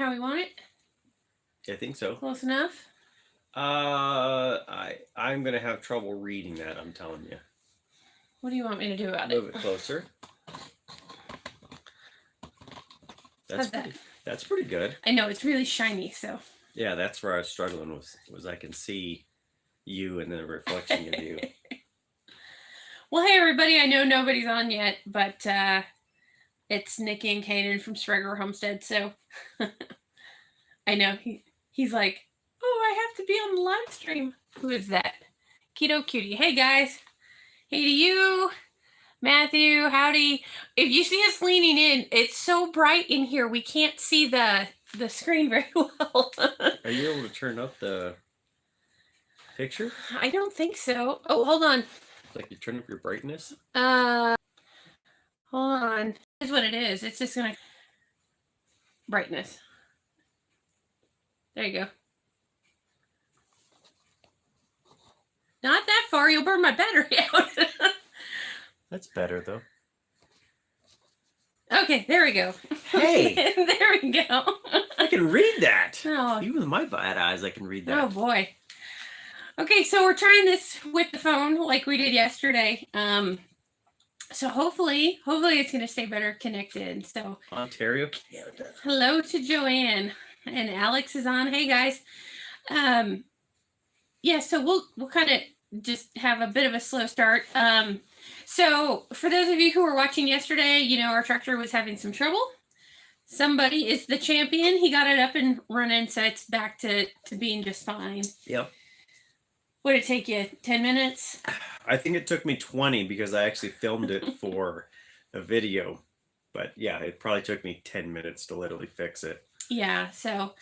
how we want it? I think so. Close enough? I'm gonna have trouble reading that, I'm telling you. What do you want me to do about Move it closer. That's pretty good. I know, it's really shiny, so. Yeah, that's where I was struggling was I can see you and the reflection of you. Well, hey everybody, I know nobody's on yet, but it's Nikki and Kanan from Spreger Homestead, so I know he's like, oh, I have to be on the live stream. Who is that? Keto Cutie. Hey guys. Hey to you. Matthew, howdy. If you see us leaning in, it's so bright in here we can't see the screen very well. Are you able to turn up the picture? I don't think so. Oh, hold on. Like you turn up your brightness? Hold on. Here's what it is. It's just gonna brightness. There you go. Not that far, you'll burn my battery out. That's better though. Okay, there we go. Hey! There we go. I can read that. Oh. Even with my bad eyes, I can read that. Oh boy. Okay, so we're trying this with the phone like we did yesterday. So hopefully it's gonna stay better connected. So Ontario, Canada. Hello to Joanne, and Alex is on. Hey guys. Yeah, so we'll kind of just have a bit of a slow start. So for those of you who were watching yesterday, you know our tractor was having some trouble. Somebody is the champion. He got it up and running, so it's back to being just fine. Yep. What did it take you? 10 minutes? I think it took me 20 because I actually filmed it for a video. But yeah, it probably took me 10 minutes to literally fix it. Yeah, so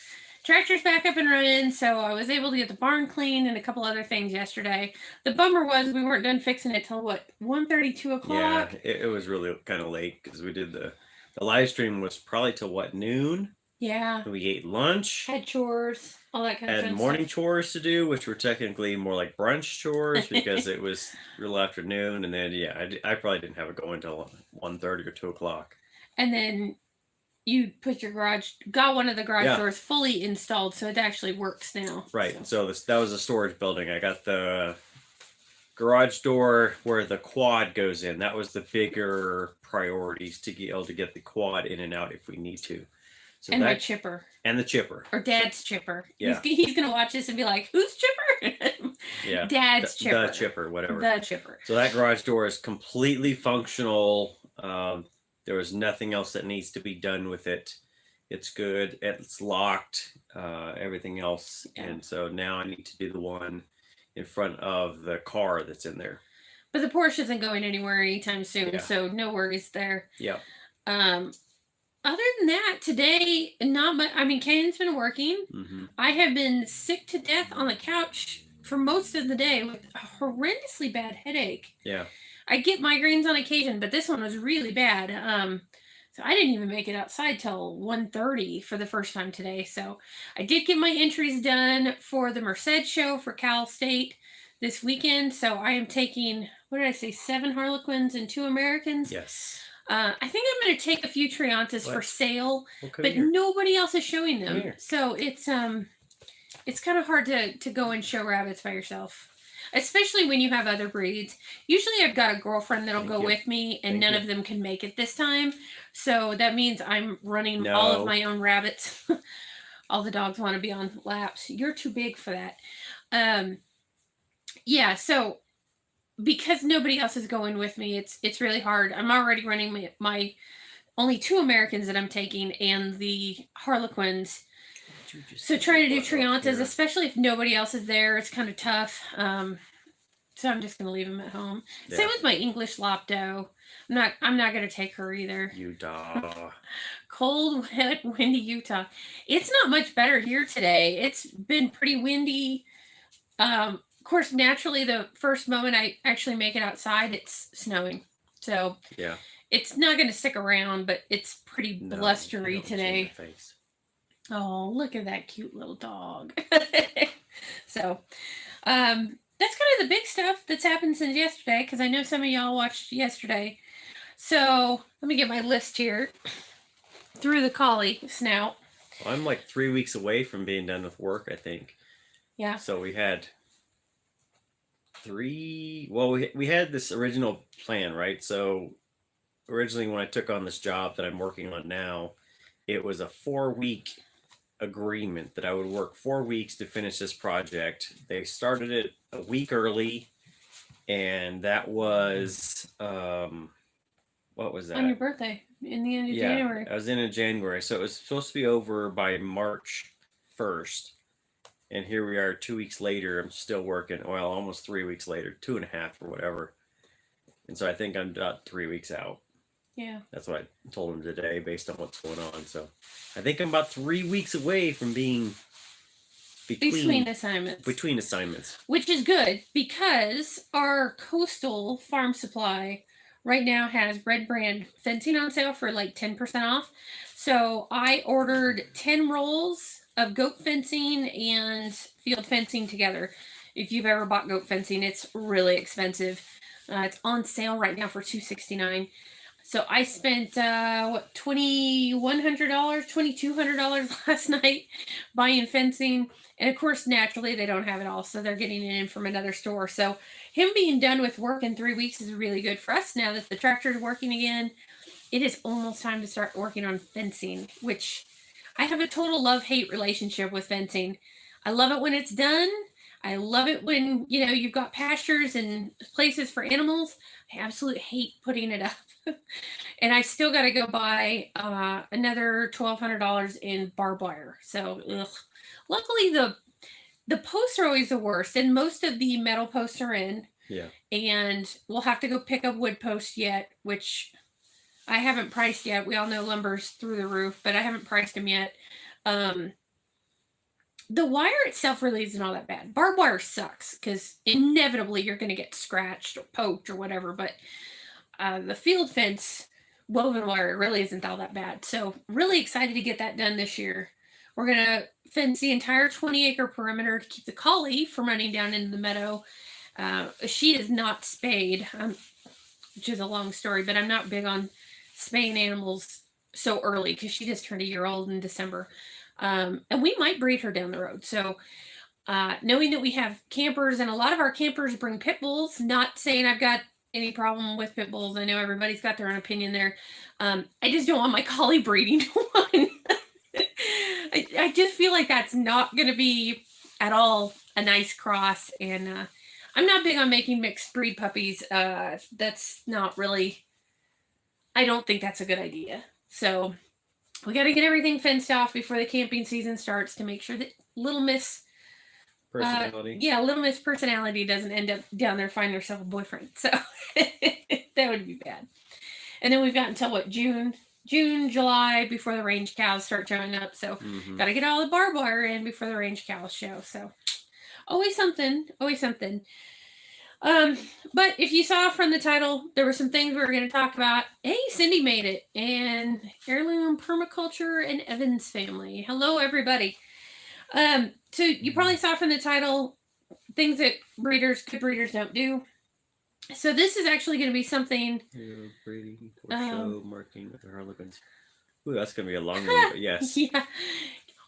tractor's back up and running, so I was able to get the barn cleaned and a couple other things yesterday. The bummer was we weren't done fixing it till what, 1:30, 2 o'clock? Yeah, it was really kind of late because we did the live stream was probably till what, noon? Yeah. We ate lunch. Had chores, all that kind of stuff. Had morning chores to do, which were technically more like brunch chores because it was real afternoon. And then, yeah, I probably didn't have it going until 1:30 or 2 o'clock. And then you put your got one of the garage doors fully installed, so it actually works now. Right. So that was a storage building. I got the garage door where the quad goes in. That was the bigger priorities to be able to get the quad in and out if we need to. So and my chipper. And the chipper. Or Dad's chipper. Yeah. He's going to watch this and be like, whose chipper? Yeah. Dad's chipper. The chipper, whatever. The chipper. So that garage door is completely functional. There was nothing else that needs to be done with it. It's good. It's locked. Everything else. Yeah. And so now I need to do the one in front of the car that's in there. But the Porsche isn't going anywhere anytime soon, so no worries there. Yeah. Other than that, today, not much. I mean, Kanan's been working. Mm-hmm. I have been sick to death on the couch for most of the day with a horrendously bad headache. Yeah. I get migraines on occasion, but this one was really bad. So I didn't even make it outside till 1:30 for the first time today. So I did get my entries done for the Merced show for Cal State this weekend. So I am taking, what did I say, 7 Harlequins and 2 Americans? Yes. I think I'm going to take a few Triantas for sale, but here. Nobody else is showing them. So it's kind of hard to go and show rabbits by yourself, especially when you have other breeds. Usually I've got a girlfriend that'll go with me, and none of them can make it this time. So that means I'm running all of my own rabbits. All the dogs want to be on laps. You're too big for that. Yeah, so because nobody else is going with me, it's really hard. I'm already running my only 2 Americans that I'm taking and the Harlequins. So trying to do Triantas, especially if nobody else is there, it's kind of tough. So I'm just gonna leave them at home. Yeah. Same with my English Lopdo. I'm not gonna take her either. Utah. Cold, wet, windy Utah. It's not much better here today. It's been pretty windy. Of course, naturally, the first moment I actually make it outside, it's snowing. So yeah, it's not going to stick around, but it's pretty blustery today. Oh, look at that cute little dog. So that's kind of the big stuff that's happened since yesterday, because I know some of y'all watched yesterday. So let me get my list here. Through the collie snout. Well, I'm like 3 weeks away from being done with work, I think. Yeah. So we had we had this original plan, right? So originally when I took on this job that I'm working on now, it was a 4 week agreement that I would work 4 weeks to finish this project. They started it a week early, and that was what was On your that? birthday in the end of Yeah, January. I was in January, so it was supposed to be over by March 1st. And here we are 2 weeks later. I'm still working. Well, almost 3 weeks later, 2.5 or whatever. And so I think I'm about 3 weeks out. Yeah. That's what I told him today based on what's going on. So I think I'm about 3 weeks away from being between assignments. Between assignments. Which is good because our coastal farm supply right now has red brand fencing on sale for like 10% off. So I ordered 10 rolls of goat fencing and field fencing together. If you've ever bought goat fencing, it's really expensive. It's on sale right now for $269. So I spent $2,100, $2,200 last night buying fencing, and of course, naturally, they don't have it all, so they're getting it in from another store. So him being done with work in 3 weeks is really good for us now that the tractor is working again. It is almost time to start working on fencing, which I have a total love-hate relationship with fencing. I love it when it's done. I love it when, you've got pastures and places for animals. I absolutely hate putting it up. And I still got to go buy another $1,200 in barbed wire. So, luckily the posts are always the worst, and most of the metal posts are in. Yeah. And we'll have to go pick up wood posts yet, which I haven't priced yet. We all know lumber's through the roof, but I haven't priced them yet. The wire itself really isn't all that bad. Barbed wire sucks because inevitably you're going to get scratched or poked or whatever, but the field fence woven wire really isn't all that bad. So really excited to get that done this year. We're going to fence the entire 20-acre perimeter to keep the collie from running down into the meadow. She is not spayed, which is a long story, but I'm not big on spaying animals so early because she just turned a year old in December. And we might breed her down the road. So knowing that we have campers, and a lot of our campers bring pit bulls, not saying I've got any problem with pit bulls. I know everybody's got their own opinion there. I just don't want my collie breeding one. I just feel like that's not going to be at all a nice cross. And I'm not big on making mixed breed puppies. That's not really, I don't think that's a good idea. So we got to get everything fenced off before the camping season starts to make sure that Little Miss Personality. Little Miss Personality doesn't end up down there finding herself a boyfriend. So that would be bad. And then we've got until June, July before the range cows start showing up. So got to get all the barbed wire in before the range cows show. So always something. But if you saw from the title, there were some things we were going to talk about. Hey, Cindy made it, and heirloom permaculture and Evans family. Hello, everybody. So you probably saw from the title things that good breeders don't do. So this is actually going to be something. Breeding or show marking with the harlequins. Ooh, that's going to be a long one, but yes. Yeah.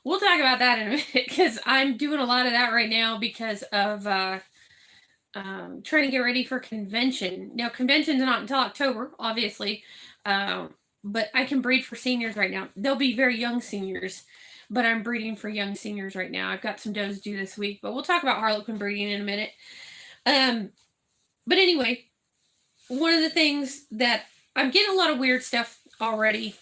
We'll talk about that in a minute because I'm doing a lot of that right now because of trying to get ready for convention. Now, convention's not until October, obviously, but I can breed for seniors right now. They'll be very young seniors, but I'm breeding for young seniors right now. I've got some does due this week, but we'll talk about harlequin breeding in a minute. But anyway, one of the things that I'm getting a lot of weird stuff already.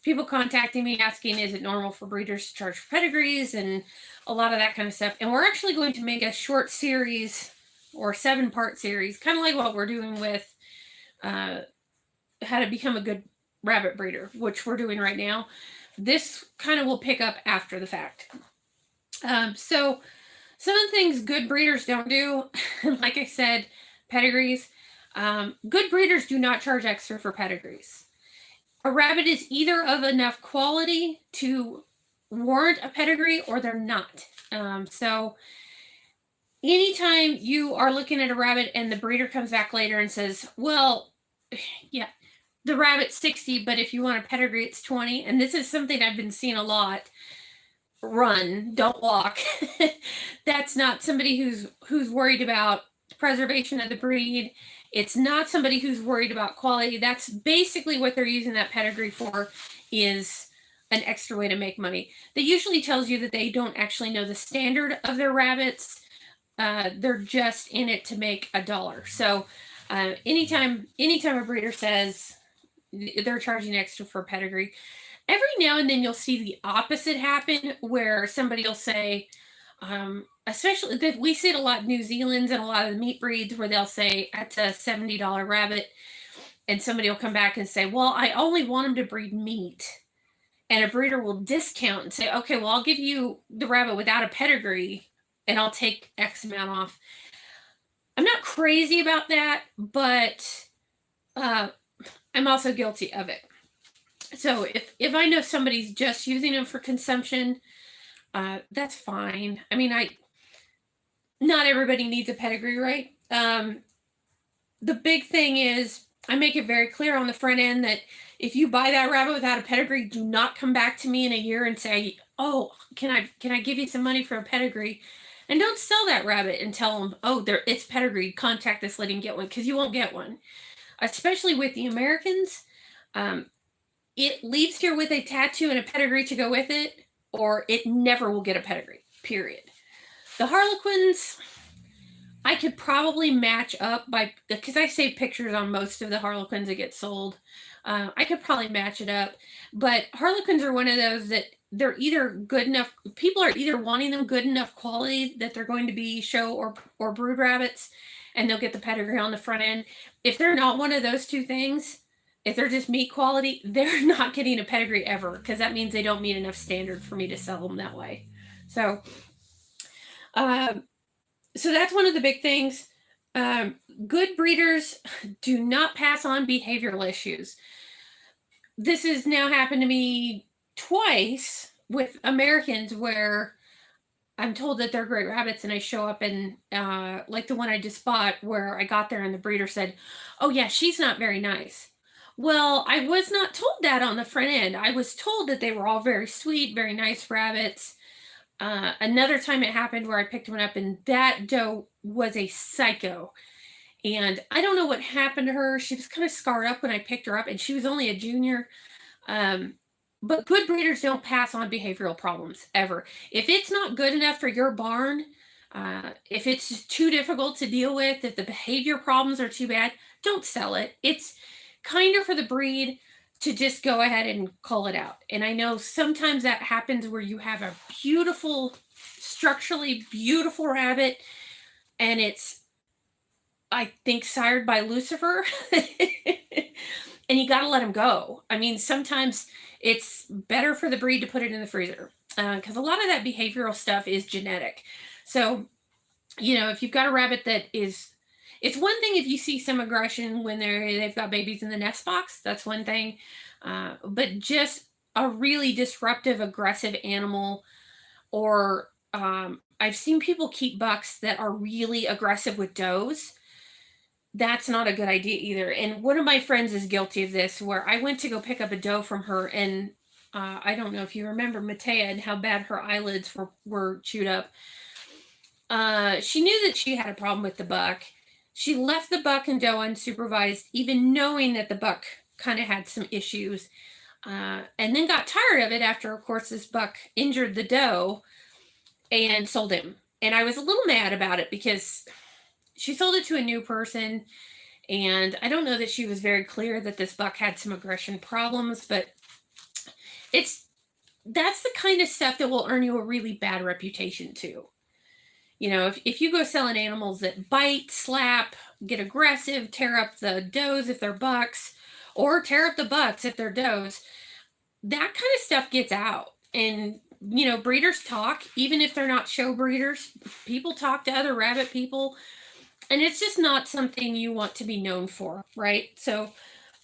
People contacting me asking, is it normal for breeders to charge for pedigrees and a lot of that kind of stuff. And we're actually going to make a short series or 7-part series, kind of like what we're doing with how to become a good rabbit breeder, which we're doing right now. This kind of will pick up after the fact. So some of the things good breeders don't do, like I said, pedigrees. Good breeders do not charge extra for pedigrees. A rabbit is either of enough quality to warrant a pedigree or they're not. So anytime you are looking at a rabbit and the breeder comes back later and says, well, yeah, the rabbit's 60, but if you want a pedigree, it's 20. And this is something I've been seeing a lot. Run, don't walk. That's not somebody who's worried about preservation of the breed. It's not somebody who's worried about quality. That's basically what they're using that pedigree for, is an extra way to make money. That usually tells you that they don't actually know the standard of their rabbits. They're just in it to make a dollar. So anytime a breeder says they're charging extra for pedigree, every now and then you'll see the opposite happen, where somebody will say, especially that we see it a lot in New Zealand and a lot of the meat breeds, where they'll say it's a $70 rabbit, and somebody will come back and say, well, I only want them to breed meat. And a breeder will discount and say, okay, well, I'll give you the rabbit without a pedigree and I'll take X amount off. I'm not crazy about that, but I'm also guilty of it. So if I know somebody's just using them for consumption, that's fine. I mean, not everybody needs a pedigree, right? The big thing is I make it very clear on the front end that if you buy that rabbit without a pedigree, do not come back to me in a year and say, oh, can I give you some money for a pedigree? And don't sell that rabbit and tell them, oh, it's pedigree, contact this lady and get one, because you won't get one. Especially with the Americans, it leaves here with a tattoo and a pedigree to go with it, or it never will get a pedigree, period. The Harlequins, I could probably match up because I save pictures on most of the Harlequins that get sold. I could probably match it up, but Harlequins are one of those that they're either good enough, people are either wanting them good enough quality that they're going to be show or brood rabbits, and they'll get the pedigree on the front end. If they're not one of those two things, if they're just meat quality, they're not getting a pedigree ever, because that means they don't meet enough standard for me to sell them that way. So that's one of the big things. Good breeders do not pass on behavioral issues. This has now happened to me twice with Americans, where I'm told that they're great rabbits, and I show up and like the one I just bought, where I got there and the breeder said, oh yeah, she's not very nice. Well, I was not told that on the front end. I was told that they were all very sweet, very nice rabbits. Another time it happened where I picked one up, and that doe was a psycho. And I don't know what happened to her. She was kind of scarred up when I picked her up, and she was only a junior. But good breeders don't pass on behavioral problems, ever. If it's not good enough for your barn, if it's too difficult to deal with, if the behavior problems are too bad, don't sell it. It's kinder for the breed to just go ahead and call it out. And I know sometimes that happens where you have a beautiful, structurally beautiful rabbit, and it's, I think, sired by Lucifer, and you got to let him go. I mean, sometimes it's better for the breed to put it in the freezer, because a lot of that behavioral stuff is genetic. So, if you've got a rabbit that is, it's one thing if you see some aggression when they've got babies in the nest box, that's one thing. But just a really disruptive, aggressive animal, or I've seen people keep bucks that are really aggressive with does. That's not a good idea either. And one of my friends is guilty of this, where I went to go pick up a doe from her, and I don't know if you remember Matea and how bad her eyelids were chewed up. She knew that she had a problem with the buck. She left the buck and doe unsupervised, even knowing that the buck kind of had some issues, and then got tired of it after, of course, this buck injured the doe and sold him. And I was a little mad about it, because she sold it to a new person, and I don't know that she was very clear that this buck had some aggression problems, but that's the kind of stuff that will earn you a really bad reputation too. If you go selling animals that bite, slap, get aggressive, tear up the does if they're bucks, or tear up the bucks if they're does, that kind of stuff gets out. And breeders talk, even if they're not show breeders. People talk to other rabbit people, and it's just not something you want to be known for, right? So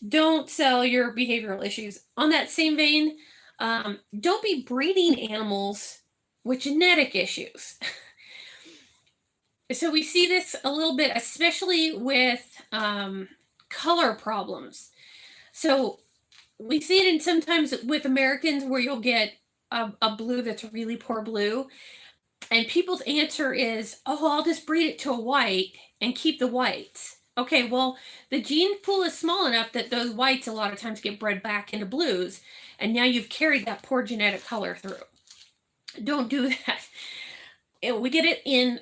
don't sell your behavioral issues. On that same vein, don't be breeding animals with genetic issues. So we see this a little bit, especially with color problems. So we see it in sometimes with Americans where you'll get a blue that's a really poor blue. And people's answer is, oh, I'll just breed it to a white and keep the whites. Okay, well, the gene pool is small enough that those whites a lot of times get bred back into blues. And now you've carried that poor genetic color through. Don't do that. We get it in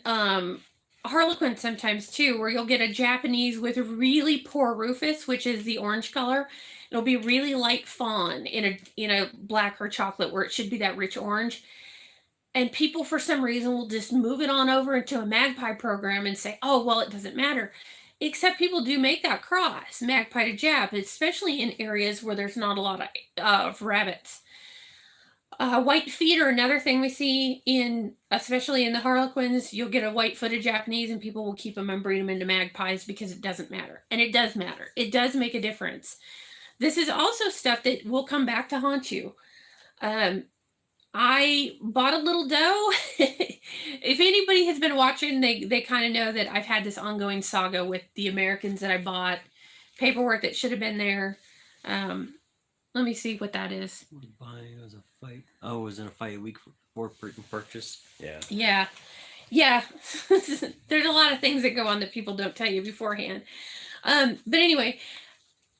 Harlequin sometimes too, where you'll get a Japanese with a really poor rufous, which is the orange color. It'll be really light fawn in a black or chocolate where it should be that rich orange. And people for some reason will just move it on over into a magpie program and say, oh, well, it doesn't matter. Except people do make that cross, magpie to Jap, especially in areas where there's not a lot of rabbits. White feet are another thing we see in, especially in the Harlequins. You'll get a white-footed Japanese and people will keep them and breed them into magpies because it doesn't matter. And it does matter. It does make a difference. This is also stuff that will come back to haunt you. I bought a little doe. If anybody has been watching, they kind of know that I've had this ongoing saga with the Americans that I bought. Paperwork that should have been there. Let me see what that is. It was a fight. Oh, it was in a fight a week before purchase. Yeah. Yeah. Yeah. There's a lot of things that go on that people don't tell you beforehand. But anyway,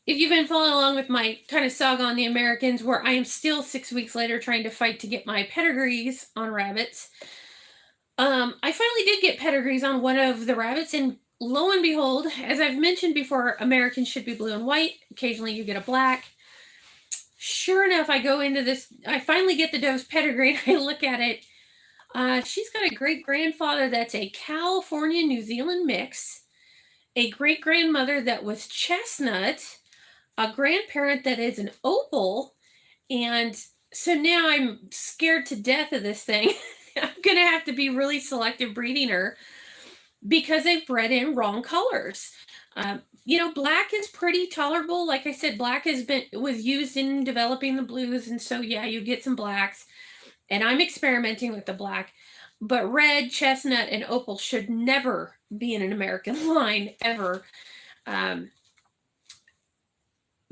if you've been following along with my kind of saga on the Americans, where I am still 6 weeks later trying to fight to get my pedigrees on rabbits, I finally did get pedigrees on one of the rabbits, and lo and behold, as I've mentioned before, Americans should be blue and white. Occasionally you get a black. Sure enough, I go into this, I finally get the doe's pedigree, and I look at it. She's got a great-grandfather that's a California-New Zealand mix, a great-grandmother that was chestnut, a grandparent that is an opal, and so now I'm scared to death of this thing. I'm going to have to be really selective breeding her because they've bred in wrong colors. Black is pretty tolerable. Like I said, black was used in developing the blues, and so yeah, you get some blacks, and I'm experimenting with the black, but red, chestnut, and opal should never be in an American line ever.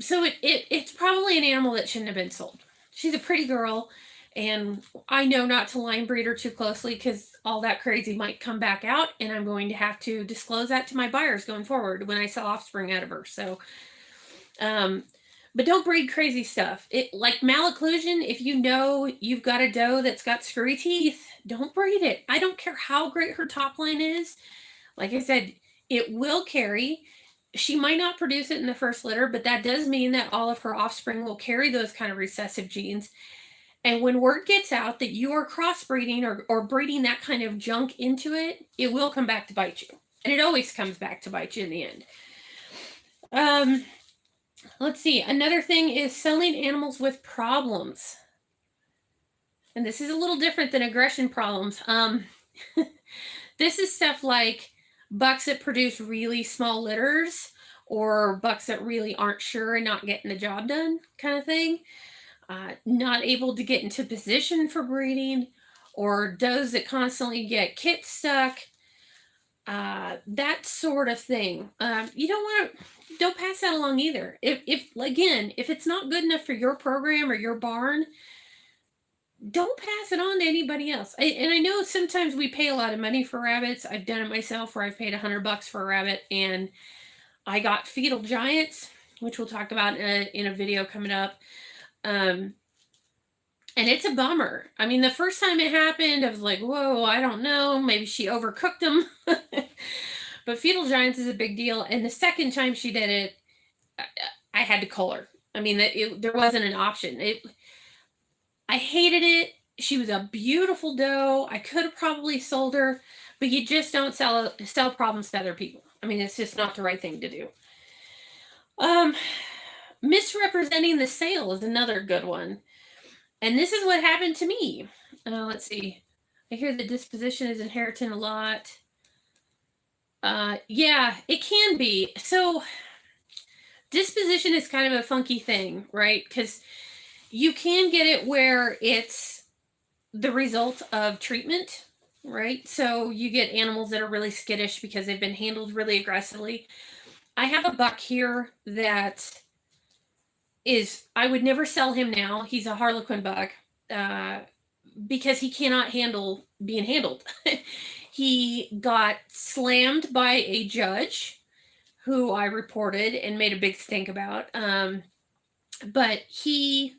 So it's probably an animal that shouldn't have been sold. She's a pretty girl, and I know not to line breed her too closely because all that crazy might come back out, and I'm going to have to disclose that to my buyers going forward when I sell offspring out of her. So, but don't breed crazy stuff. Like malocclusion, if you know you've got a doe that's got screwy teeth, don't breed it. I don't care how great her top line is. Like I said, it will carry. She might not produce it in the first litter, but that does mean that all of her offspring will carry those kind of recessive genes. And when word gets out that you are crossbreeding or breeding that kind of junk into it, it will come back to bite you. And it always comes back to bite you in the end. Let's see. Another thing is selling animals with problems. And this is a little different than aggression problems. This is stuff like bucks that produce really small litters, or bucks that really aren't sure and not getting the job done kind of thing. Not able to get into position for breeding, or does that constantly get kits stuck. That sort of thing. You don't pass that along either. If it's not good enough for your program or your barn, don't pass it on to anybody else. And I know sometimes we pay a lot of money for rabbits. I've done it myself where I've paid $100 for a rabbit, and I got fetal giants, which we'll talk about in a video coming up. And it's a bummer. I mean, the first time it happened, I was like, whoa, I don't know. Maybe she overcooked them. But fetal giants is a big deal. And the second time she did it, I had to cull her. I mean, there wasn't an option. I hated it. She was a beautiful doe. I could have probably sold her, but you just don't sell problems to other people. I mean, it's just not the right thing to do. Misrepresenting the sale is another good one. And this is what happened to me. Let's see. I hear the disposition is inheriting a lot. Yeah, it can be. So disposition is kind of a funky thing, right? Because you can get it where it's the result of treatment, right? So you get animals that are really skittish because they've been handled really aggressively. I have a buck here that is I would never sell him now. He's a Harlequin buck because he cannot handle being handled. He got slammed by a judge who I reported and made a big stink about. But she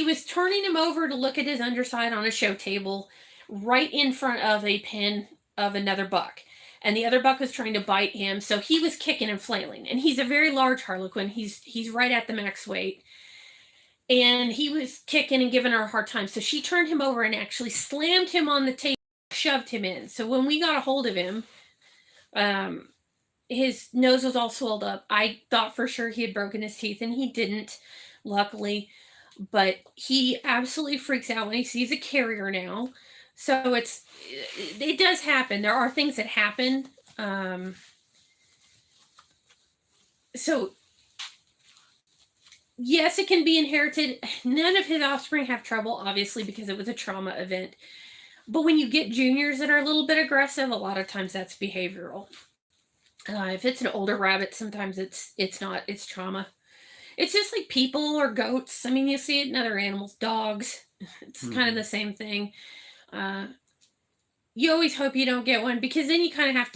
was turning him over to look at his underside on a show table right in front of a pen of another buck. And the other buck was trying to bite him, so he was kicking and flailing. And he's a very large Harlequin. He's right at the max weight. And he was kicking and giving her a hard time. So she turned him over and actually slammed him on the table, shoved him in. So when we got a hold of him, his nose was all swelled up. I thought for sure he had broken his teeth, and he didn't, luckily. But he absolutely freaks out when he sees a carrier now. So it does happen. There are things that happen. So yes, it can be inherited. None of his offspring have trouble, obviously, because it was a trauma event. But when you get juniors that are a little bit aggressive, a lot of times that's behavioral. If it's an older rabbit, sometimes it's not. It's trauma. It's just like people or goats. I mean, you see it in other animals, dogs. It's kind of the same thing. You always hope you don't get one, because then you kind of have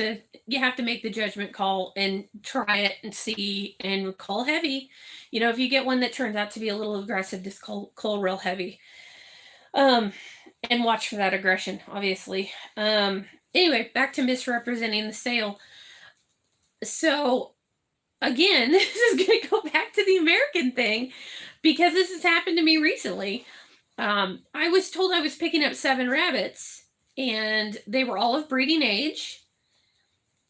to make the judgment call and try it and see and call heavy. You know, if you get one that turns out to be a little aggressive, just call real heavy. And watch for that aggression, obviously. Anyway, back to misrepresenting the sale. So again, this is going to go back to the American thing, because this has happened to me recently. I was told I was picking up 7 rabbits, and they were all of breeding age.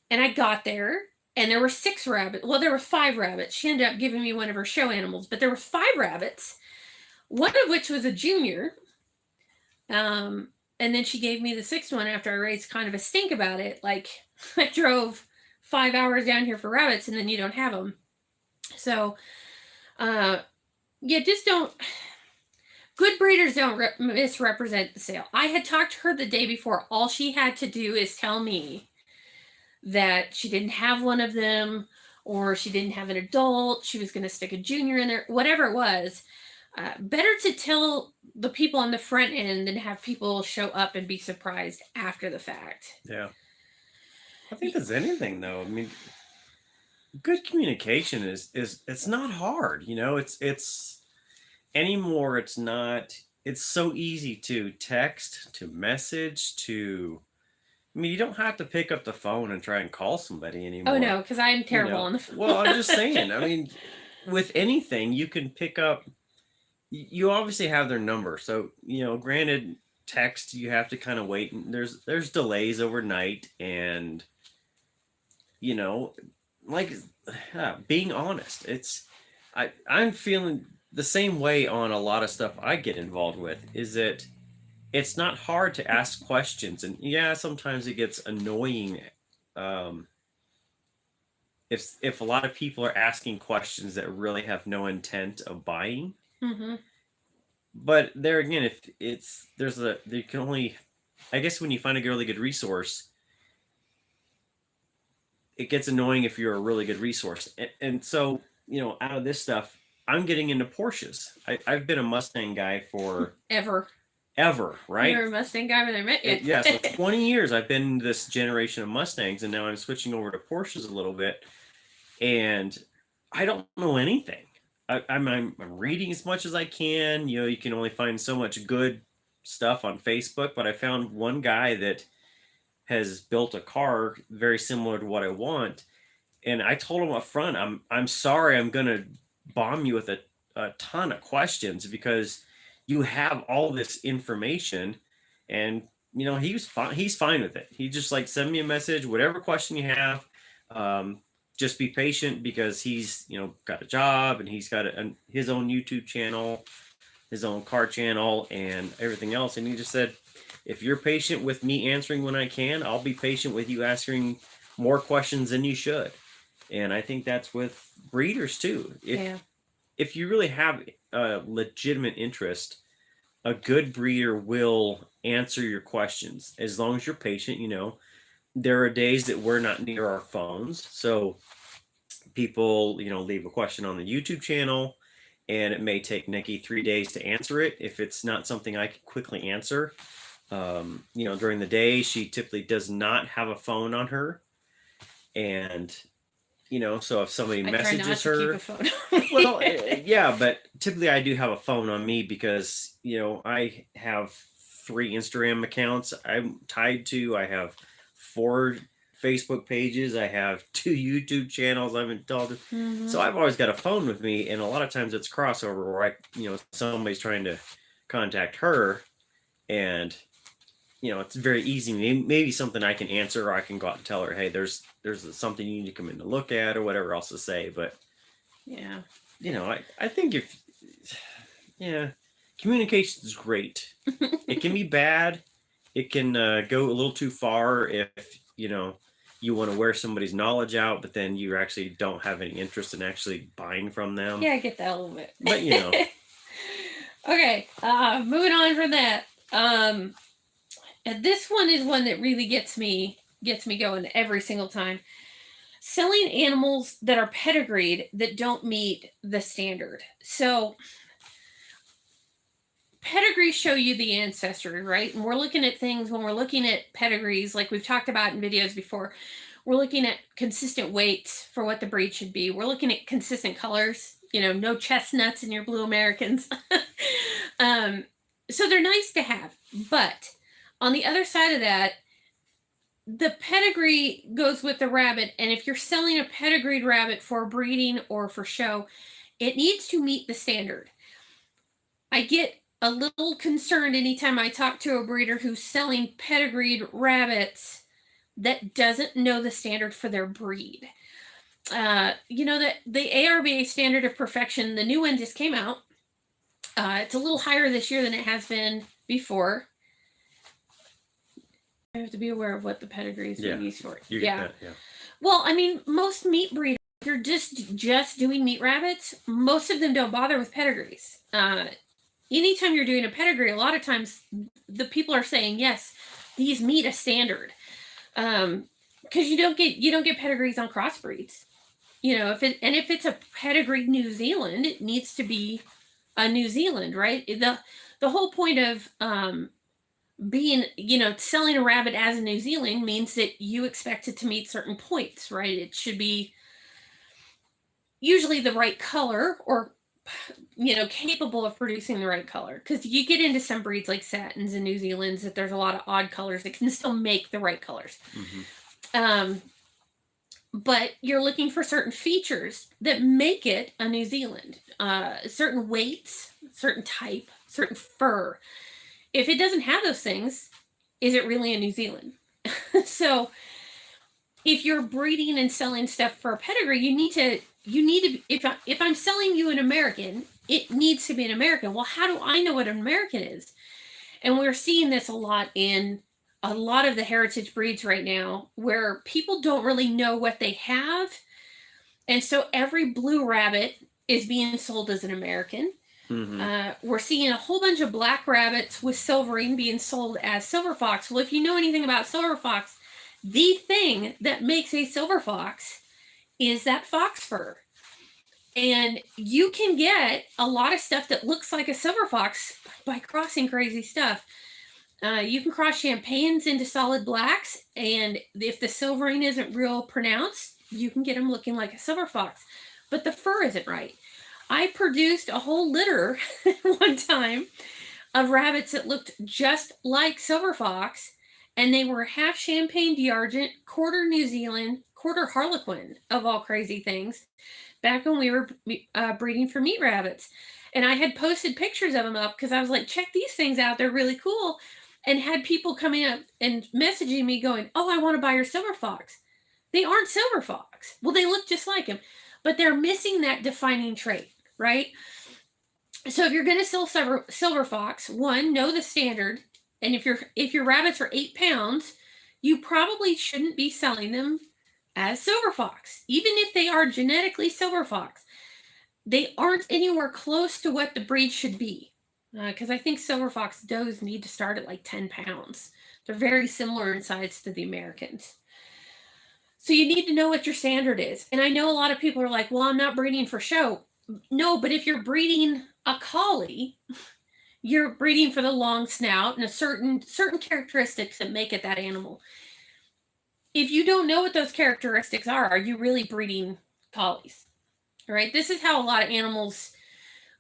And I got there, and there were 6 rabbits. Well, there were 5 rabbits. She ended up giving me one of her show animals, but there were 5 rabbits, one of which was a junior. And then she gave me the 6th one after I raised kind of a stink about it. Like, I drove 5 hours down here for rabbits, and then you don't have them. So, yeah, just don't. Good breeders don't misrepresent the sale. I had talked to her the day before. All she had to do is tell me that she didn't have one of them, or she didn't have an adult. She was going to stick a junior in there, whatever it was. Better to tell the people on the front end than have people show up and be surprised after the fact. Yeah. I think that's anything, though. I mean, good communication is it's not hard. You know, it's anymore. It's not. It's so easy to text, to message, to. I mean, you don't have to pick up the phone and try and call somebody anymore. Oh no, because I'm terrible on the phone. Well, I'm just saying. I mean, with anything, you can pick up. You obviously have their number, so granted, text you have to kind of wait, and there's delays overnight, and like being honest. I'm feeling the same way on a lot of stuff I get involved with. Is that it's not hard to ask questions, and yeah, sometimes it gets annoying if a lot of people are asking questions that really have no intent of buying. Mm-hmm. But there again, you can only, I guess, when you find a really good resource, it gets annoying if you're a really good resource. And so, out of this stuff, I'm getting into Porsches. I've been a Mustang guy for ever, right? You're a Mustang guy when I met you. Yeah, so 20 years I've been in this generation of Mustangs, and now I'm switching over to Porsches a little bit, and I don't know anything. I'm reading as much as I can. You can only find so much good stuff on Facebook, but I found one guy that has built a car very similar to what I want, and I told him up front, I'm sorry, I'm gonna bomb you with a ton of questions because you have all this information, and he was fine. He's fine with it. He just send me a message, whatever question you have. Just be patient because he's got a job, and he's got his own YouTube channel, his own car channel, and everything else. And he just said, if you're patient with me answering when I can, I'll be patient with you asking more questions than you should. And I think that's with breeders too. If you really have a legitimate interest, a good breeder will answer your questions as long as you're patient. There are days that we're not near our phones, so people leave a question on the YouTube channel, and it may take Nikki 3 days to answer it if it's not something I can quickly answer. During the day, she typically does not have a phone on her, and so if somebody I try not messages to her, keep a phone on me. well, yeah, but typically I do have a phone on me because I have 3 Instagram accounts I'm tied to. I have 4 Facebook pages. I have 2 YouTube channels I'm involved in. Mhm. So I've always got a phone with me, and a lot of times it's crossover where somebody's trying to contact her, and it's very easy. Maybe something I can answer, or I can go out and tell her, hey, there's something you need to come in to look at, or whatever else to say. But Yeah. I think communication is great. It can be bad. It can go a little too far if you want to wear somebody's knowledge out, but then you actually don't have any interest in actually buying from them. Yeah, I get that a little bit. But Okay, moving on from that. And this one is one that really gets me going every single time. Selling animals that are pedigreed that don't meet the standard. So pedigrees show you the ancestry, right? And we're looking at things when we're looking at pedigrees, like we've talked about in videos before. We're looking at consistent weights for what the breed should be. We're looking at consistent colors, no chestnuts in your blue Americans. So they're nice to have. But on the other side of that, the pedigree goes with the rabbit. And if you're selling a pedigreed rabbit for breeding or for show, it needs to meet the standard. I get a little concerned anytime I talk to a breeder who's selling pedigreed rabbits that doesn't know the standard for their breed. That the ARBA standard of perfection, the new one just came out. It's a little higher this year than it has been before. I have to be aware of what the pedigree is being used for. Yeah. Well, I mean, most meat breeders, if you're just doing meat rabbits, most of them don't bother with pedigrees. Anytime you're doing a pedigree, a lot of times the people are saying, yes, these meet a standard. Because you don't get pedigrees on crossbreeds. If it's a pedigree New Zealand, it needs to be a New Zealand, right? The whole point of being, selling a rabbit as a New Zealand means that you expect it to meet certain points, right? It should be usually the right color, or capable of producing the right color. Because you get into some breeds like Satins and New Zealands that there's a lot of odd colors that can still make the right colors. Mm-hmm. But you're looking for certain features that make it a New Zealand. Certain weights, certain type, certain fur. If it doesn't have those things, is it really a New Zealand? So if you're breeding and selling stuff for a pedigree, you need to, if I'm selling you an American, it needs to be an American. Well, how do I know what an American is? And we're seeing this a lot in a lot of the heritage breeds right now, where people don't really know what they have. And so every blue rabbit is being sold as an American. Mm-hmm. We're seeing a whole bunch of black rabbits with silvering being sold as silver fox. Well, if you know anything about silver fox, the thing that makes a silver fox is that fox fur. And you can get a lot of stuff that looks like a silver fox by crossing crazy stuff. You can cross champagnes into solid blacks, and if the silvering isn't real pronounced, you can get them looking like a silver fox. But the fur isn't right. I produced a whole litter one time of rabbits that looked just like silver fox, and they were half Champagne d'Argent, quarter New Zealand, quarter Harlequin, of all crazy things, back when we were breeding for meat rabbits. And I had posted pictures of them up because I was like, check these things out, they're really cool. And had people coming up and messaging me going, oh, I want to buy your silver fox. They aren't silver fox. Well, they look just like him, but they're missing that defining trait, right? So if you're going to sell silver fox, one, know the standard. And if your rabbits are 8 pounds, you probably shouldn't be selling them as silver fox. Even if they are genetically silver fox, they aren't anywhere close to what the breed should be. Because I think silver fox does need to start at like 10 pounds. They're very similar in size to the Americans. So you need to know what your standard is. And I know a lot of people are like, well, I'm not breeding for show. No, but if you're breeding a collie, you're breeding for the long snout and a certain characteristics that make it that animal. If you don't know what those characteristics are you really breeding collies? Right? This is how a lot of animals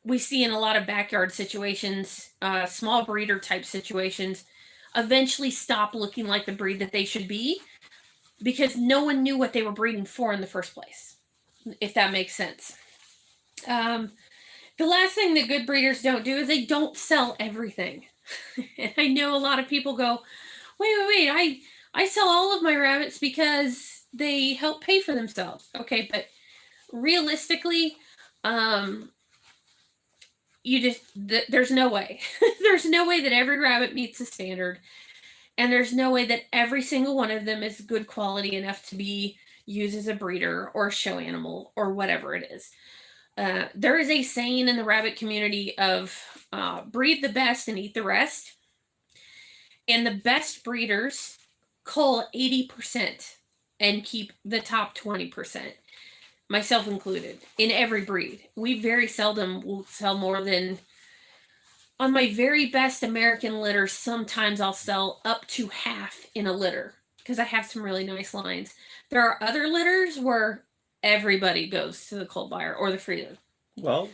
we see in a lot of backyard situations, small breeder type situations, eventually stop looking like the breed that they should be because no one knew what they were breeding for in the first place, if that makes sense. The last thing that good breeders don't do is they don't sell everything. And I know a lot of people go, wait, I sell all of my rabbits because they help pay for themselves. Okay, but realistically, there's no way. There's no way that every rabbit meets the standard, and there's no way that every single one of them is good quality enough to be used as a breeder or a show animal or whatever it is. There is a saying in the rabbit community of breed the best and eat the rest. And the best breeders cull 80% and keep the top 20%, myself included, in every breed. We very seldom will sell more than, on my very best American litters, sometimes I'll sell up to half in a litter because I have some really nice lines. There are other litters where everybody goes to the cold buyer or the freezer. Well,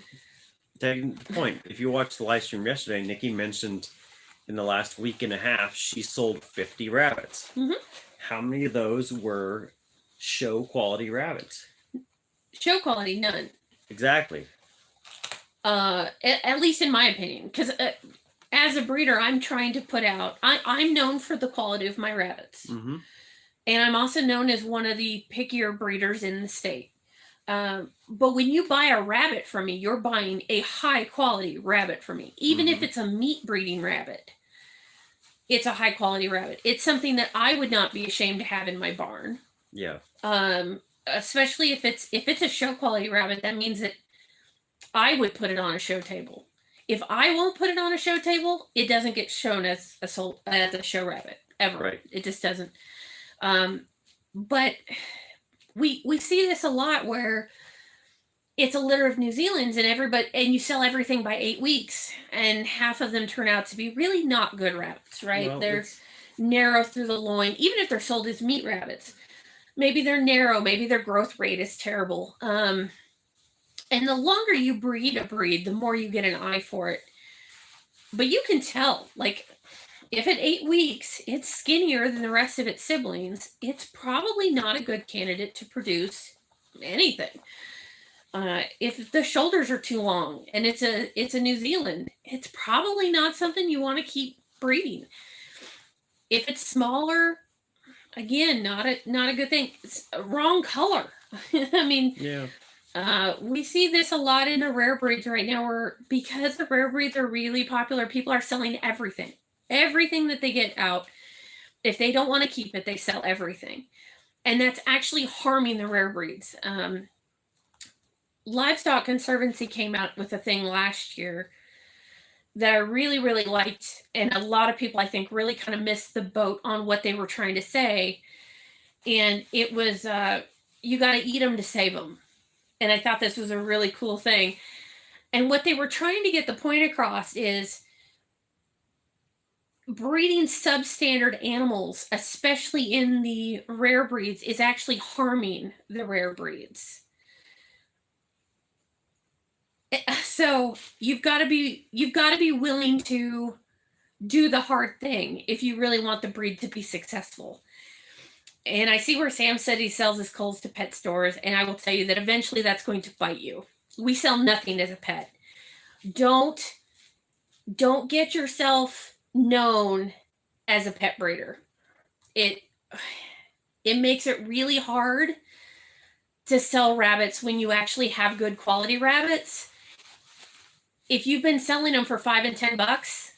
taking the point, if you watched the live stream yesterday, Nikki mentioned in the last week and a half, she sold 50 rabbits. Mm-hmm. How many of those were show quality rabbits? Show quality, none. Exactly. At least in my opinion, because as a breeder, I'm trying to put out, I'm known for the quality of my rabbits. Mm-hmm. And I'm also known as one of the pickier breeders in the state. But when you buy a rabbit from me, you're buying a high quality rabbit from me. Even if it's a meat breeding rabbit, it's a high quality rabbit. It's something that I would not be ashamed to have in my barn. Yeah. Especially if it's a show quality rabbit, that means that I would put it on a show table. If I won't put it on a show table, it doesn't get shown as a show rabbit ever. Right. It just doesn't. But we see this a lot where it's a litter of New Zealand's and you sell everything by 8 weeks, and half of them turn out to be really not good rabbits, right? Well, they're narrow through the loin, even if they're sold as meat rabbits. Maybe they're narrow, maybe their growth rate is terrible. And the longer you breed a breed, the more you get an eye for it. But you can tell, like, if at 8 weeks it's skinnier than the rest of its siblings, it's probably not a good candidate to produce anything. If the shoulders are too long and it's a New Zealand, it's probably not something you want to keep breeding. If it's smaller, again, not a good thing. It's a wrong color. I mean, yeah. We see this a lot in the rare breeds right now, where because the rare breeds are really popular, people are selling everything that they get out. If they don't want to keep it, they sell everything, and that's actually harming the rare breeds. Livestock Conservancy came out with a thing last year that I really, really liked, and a lot of people, I think, really kind of missed the boat on what they were trying to say. And it was, you got to eat them to save them. And I thought this was a really cool thing. And what they were trying to get the point across is breeding substandard animals, especially in the rare breeds, is actually harming the rare breeds. So you've got to be willing to do the hard thing if you really want the breed to be successful. And I see where Sam said he sells his culls to pet stores, and I will tell you that eventually that's going to bite you. We sell nothing as a pet. Don't get yourself known as a pet breeder. It makes it really hard to sell rabbits when you actually have good quality rabbits. If you've been selling them for $5 and $10,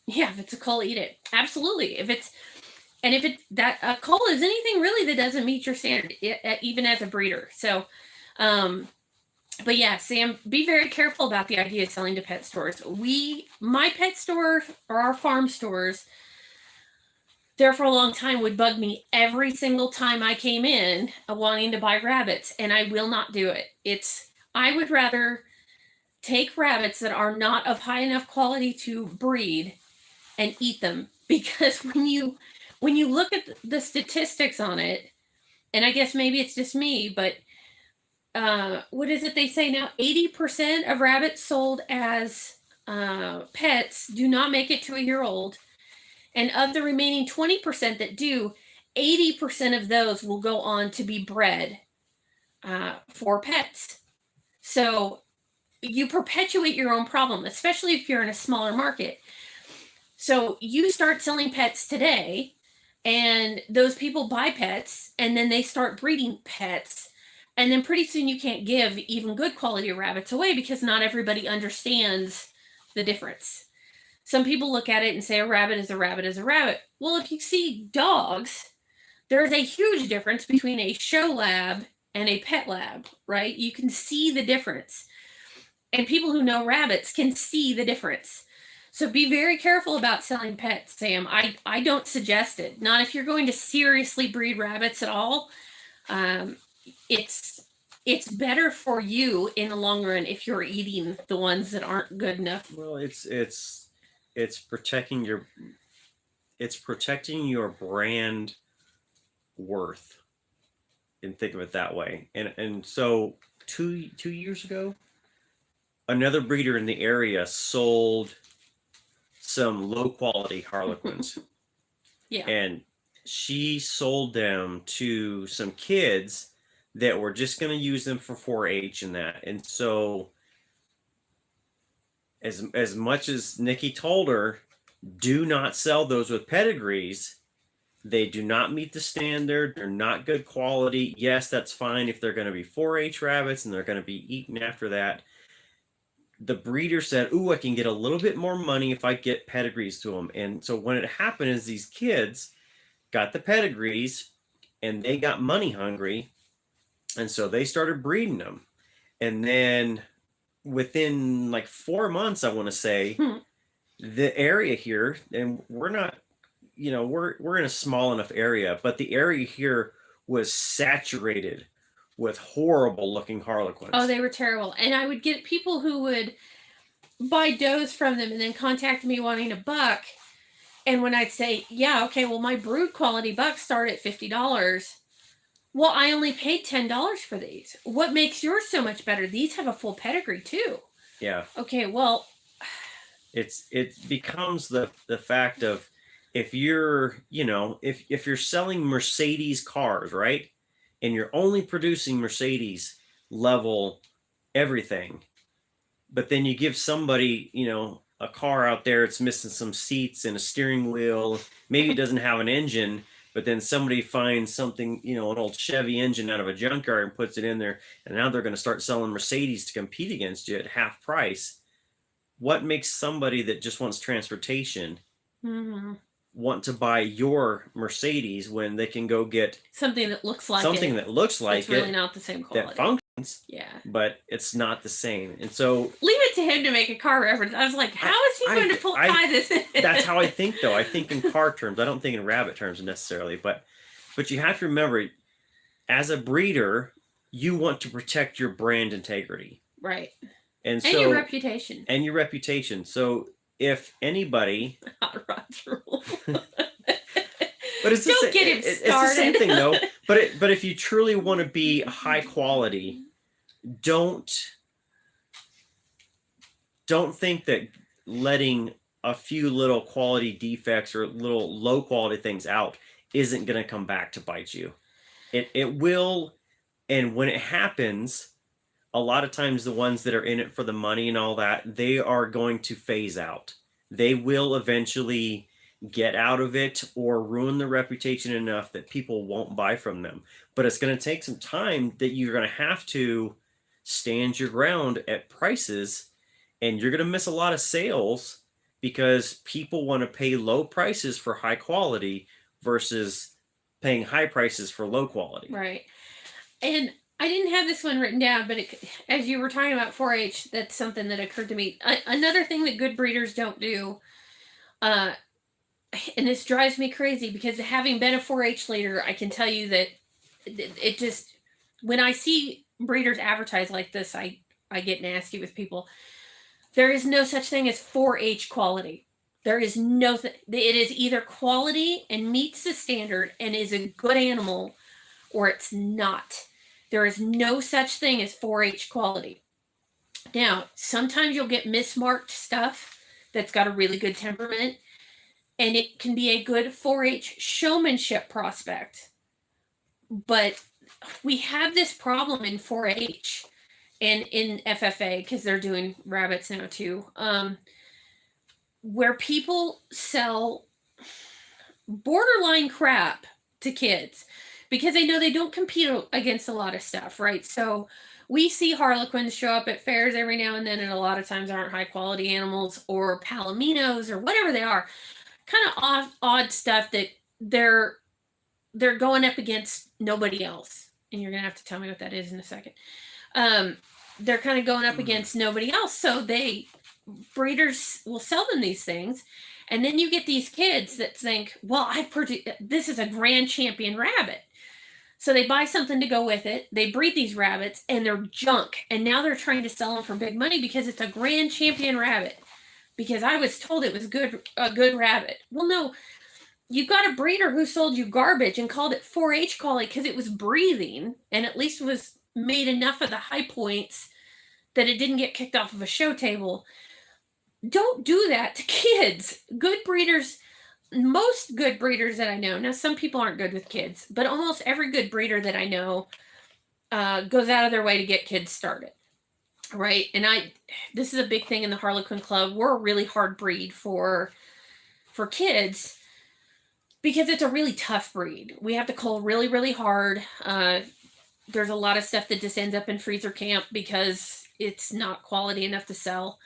if it's a cull, eat it. Absolutely. If a cull is anything really that doesn't meet your standard, even as a breeder. So, but yeah, Sam, be very careful about the idea of selling to pet stores. My pet store or our farm stores, there for a long time would bug me every single time I came in wanting to buy rabbits, and I will not do it. I would rather take rabbits that are not of high enough quality to breed and eat them, because when you look at the statistics on it, and I guess maybe it's just me, but what is it they say now? 80% of rabbits sold as pets do not make it to a year old. And of the remaining 20% that do, 80% of those will go on to be bred for pets. So you perpetuate your own problem, especially if you're in a smaller market. So you start selling pets today, and those people buy pets, and then they start breeding pets. And then pretty soon you can't give even good quality rabbits away because not everybody understands the difference. Some people look at it and say a rabbit is a rabbit is a rabbit. Well, if you see dogs, there's a huge difference between a show lab and a pet lab, right? You can see the difference. And people who know rabbits can see the difference. So be very careful about selling pets, Sam. I don't suggest it. Not if you're going to seriously breed rabbits at all. It's better for you in the long run if you're eating the ones that aren't good enough. Well, it's protecting your brand worth, and think of it that way. And so two years ago, another breeder in the area sold some low quality Harlequins. Yeah. And she sold them to some kids that were just going to use them for 4-H and that. And so as much as Nikki told her, do not sell those with pedigrees. They do not meet the standard. They're not good quality. Yes, that's fine if they're going to be 4-H rabbits and they're going to be eaten after that. The breeder said, "Ooh, I can get a little bit more money if I get pedigrees to them." And so when it happened is these kids got the pedigrees and they got money hungry. And so they started breeding them. And then within like 4 months, I want to say, the area here, and we're not, we're in a small enough area, but the area here was saturated with horrible looking Harlequins. Oh, they were terrible. And I would get people who would buy does from them and then contact me wanting a buck. And when I'd say, yeah, okay, well, my brood quality bucks start at $50. Well, I only paid $10 for these. What makes yours so much better? These have a full pedigree too. Yeah. Okay, well, it becomes the fact of, if you're, if you're selling Mercedes cars, right? And you're only producing Mercedes level everything, but then you give somebody, a car out there, it's missing some seats and a steering wheel, maybe it doesn't have an engine, but then somebody finds something, an old Chevy engine out of a junkyard and puts it in there, and now they're going to start selling Mercedes to compete against you at half price. What makes somebody that just wants transportation want to buy your Mercedes when they can go get something that looks like something that looks like it's really not the same quality, that functions, yeah, but it's not the same? And so leave it to him to make a car reference. I was like, how is he going to tie this in? That's how I think, though. I think in car terms. I don't think in rabbit terms necessarily, but you have to remember, as a breeder, you want to protect your brand integrity, right? And so your reputation. And your reputation. So if anybody Hot rods rule. But it's Don't get him started. It's the same thing, though. But if you truly want to be high quality, don't think that letting a few little quality defects or little low quality things out isn't going to come back to bite you. It will, and when it happens, a lot of times the ones that are in it for the money and all that, they are going to phase out. They will eventually get out of it or ruin their reputation enough that people won't buy from them. But it's going to take some time that you're going to have to stand your ground at prices, and you're going to miss a lot of sales because people want to pay low prices for high quality versus paying high prices for low quality. Right. And I didn't have this one written down, but as you were talking about 4-H, that's something that occurred to me. Another thing that good breeders don't do, and this drives me crazy because having been a 4-H leader, I can tell you that it just, when I see breeders advertise like this, I I get nasty with people. There is no such thing as 4-H quality. There is no it is either quality and meets the standard and is a good animal, or it's not. There is no such thing as 4-H quality. Now, sometimes you'll get mismarked stuff that's got a really good temperament, and it can be a good 4-H showmanship prospect. But we have this problem in 4-H and in FFA, because they're doing rabbits now too, where people sell borderline crap to kids because they know they don't compete against a lot of stuff, right? So we see harlequins show up at fairs every now and then, and a lot of times aren't high quality animals, or palominos, or whatever they are. Kind of odd stuff that they're going up against nobody else. And you're gonna have to tell me what that is in a second. They're kind of going up against nobody else. So breeders will sell them these things. And then you get these kids that think, well, this is a grand champion rabbit. So they buy something to go with it. They breed these rabbits and they're junk. And now they're trying to sell them for big money because it's a grand champion rabbit. Because I was told it was a good rabbit. Well, no, you got a breeder who sold you garbage and called it 4-H quality because it was breathing and at least was made enough of the high points that it didn't get kicked off of a show table. Don't do that to kids. Good breeders, most good breeders that I know, now some people aren't good with kids, but almost every good breeder that I know goes out of their way to get kids started, right? And this is a big thing in the Harlequin Club. We're a really hard breed for kids because it's a really tough breed. We have to cull really, really hard. There's a lot of stuff that just ends up in freezer camp because it's not quality enough to sell.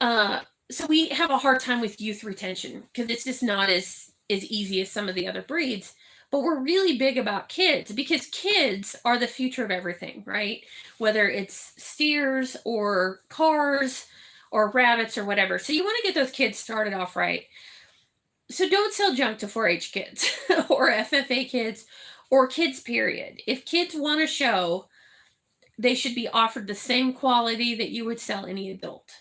So we have a hard time with youth retention because it's just not as easy as some of the other breeds. But we're really big about kids because kids are the future of everything, right? Whether it's steers or cars or rabbits or whatever. So you want to get those kids started off right. So don't sell junk to 4-H kids or FFA kids or kids, period. If kids want to show, they should be offered the same quality that you would sell any adult.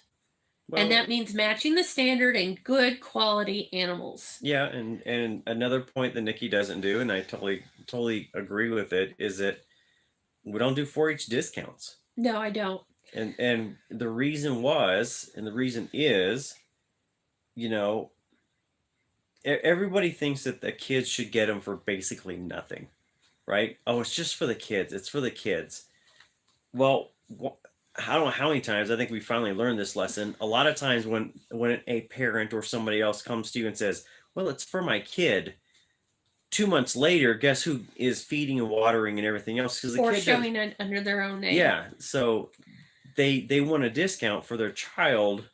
Well, and that means matching the standard and good quality animals. Yeah, and another point that Nikki doesn't do, and I totally agree with it, is that we don't do 4-H discounts. No, I don't. And the reason is, everybody thinks that the kids should get them for basically nothing, right? Oh, it's just for the kids. It's for the kids. Well, I don't know how many times I think we finally learned this lesson. A lot of times when a parent or somebody else comes to you and says, well, it's for my kid, 2 months later, guess who is feeding and watering and everything else? Because the or kid showing it under their own name. Yeah, so they want a discount for their child,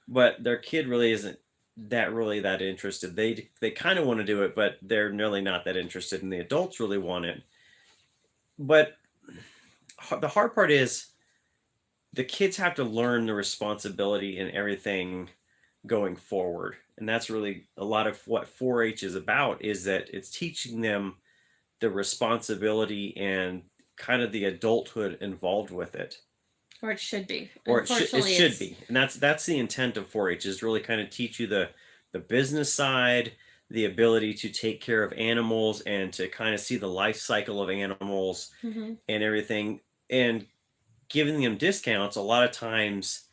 but their kid really isn't that interested. They kind of want to do it, but they're really not that interested, and the adults really want it. But the hard part is the kids have to learn the responsibility and everything going forward. And that's really a lot of what 4-H is about, is that it's teaching them the responsibility and kind of the adulthood involved with it. Or it should be. Or it should be. And that's the intent of 4-H, is really kind of teach you the business side, the ability to take care of animals and to kind of see the life cycle of animals and everything. And giving them discounts a lot of times,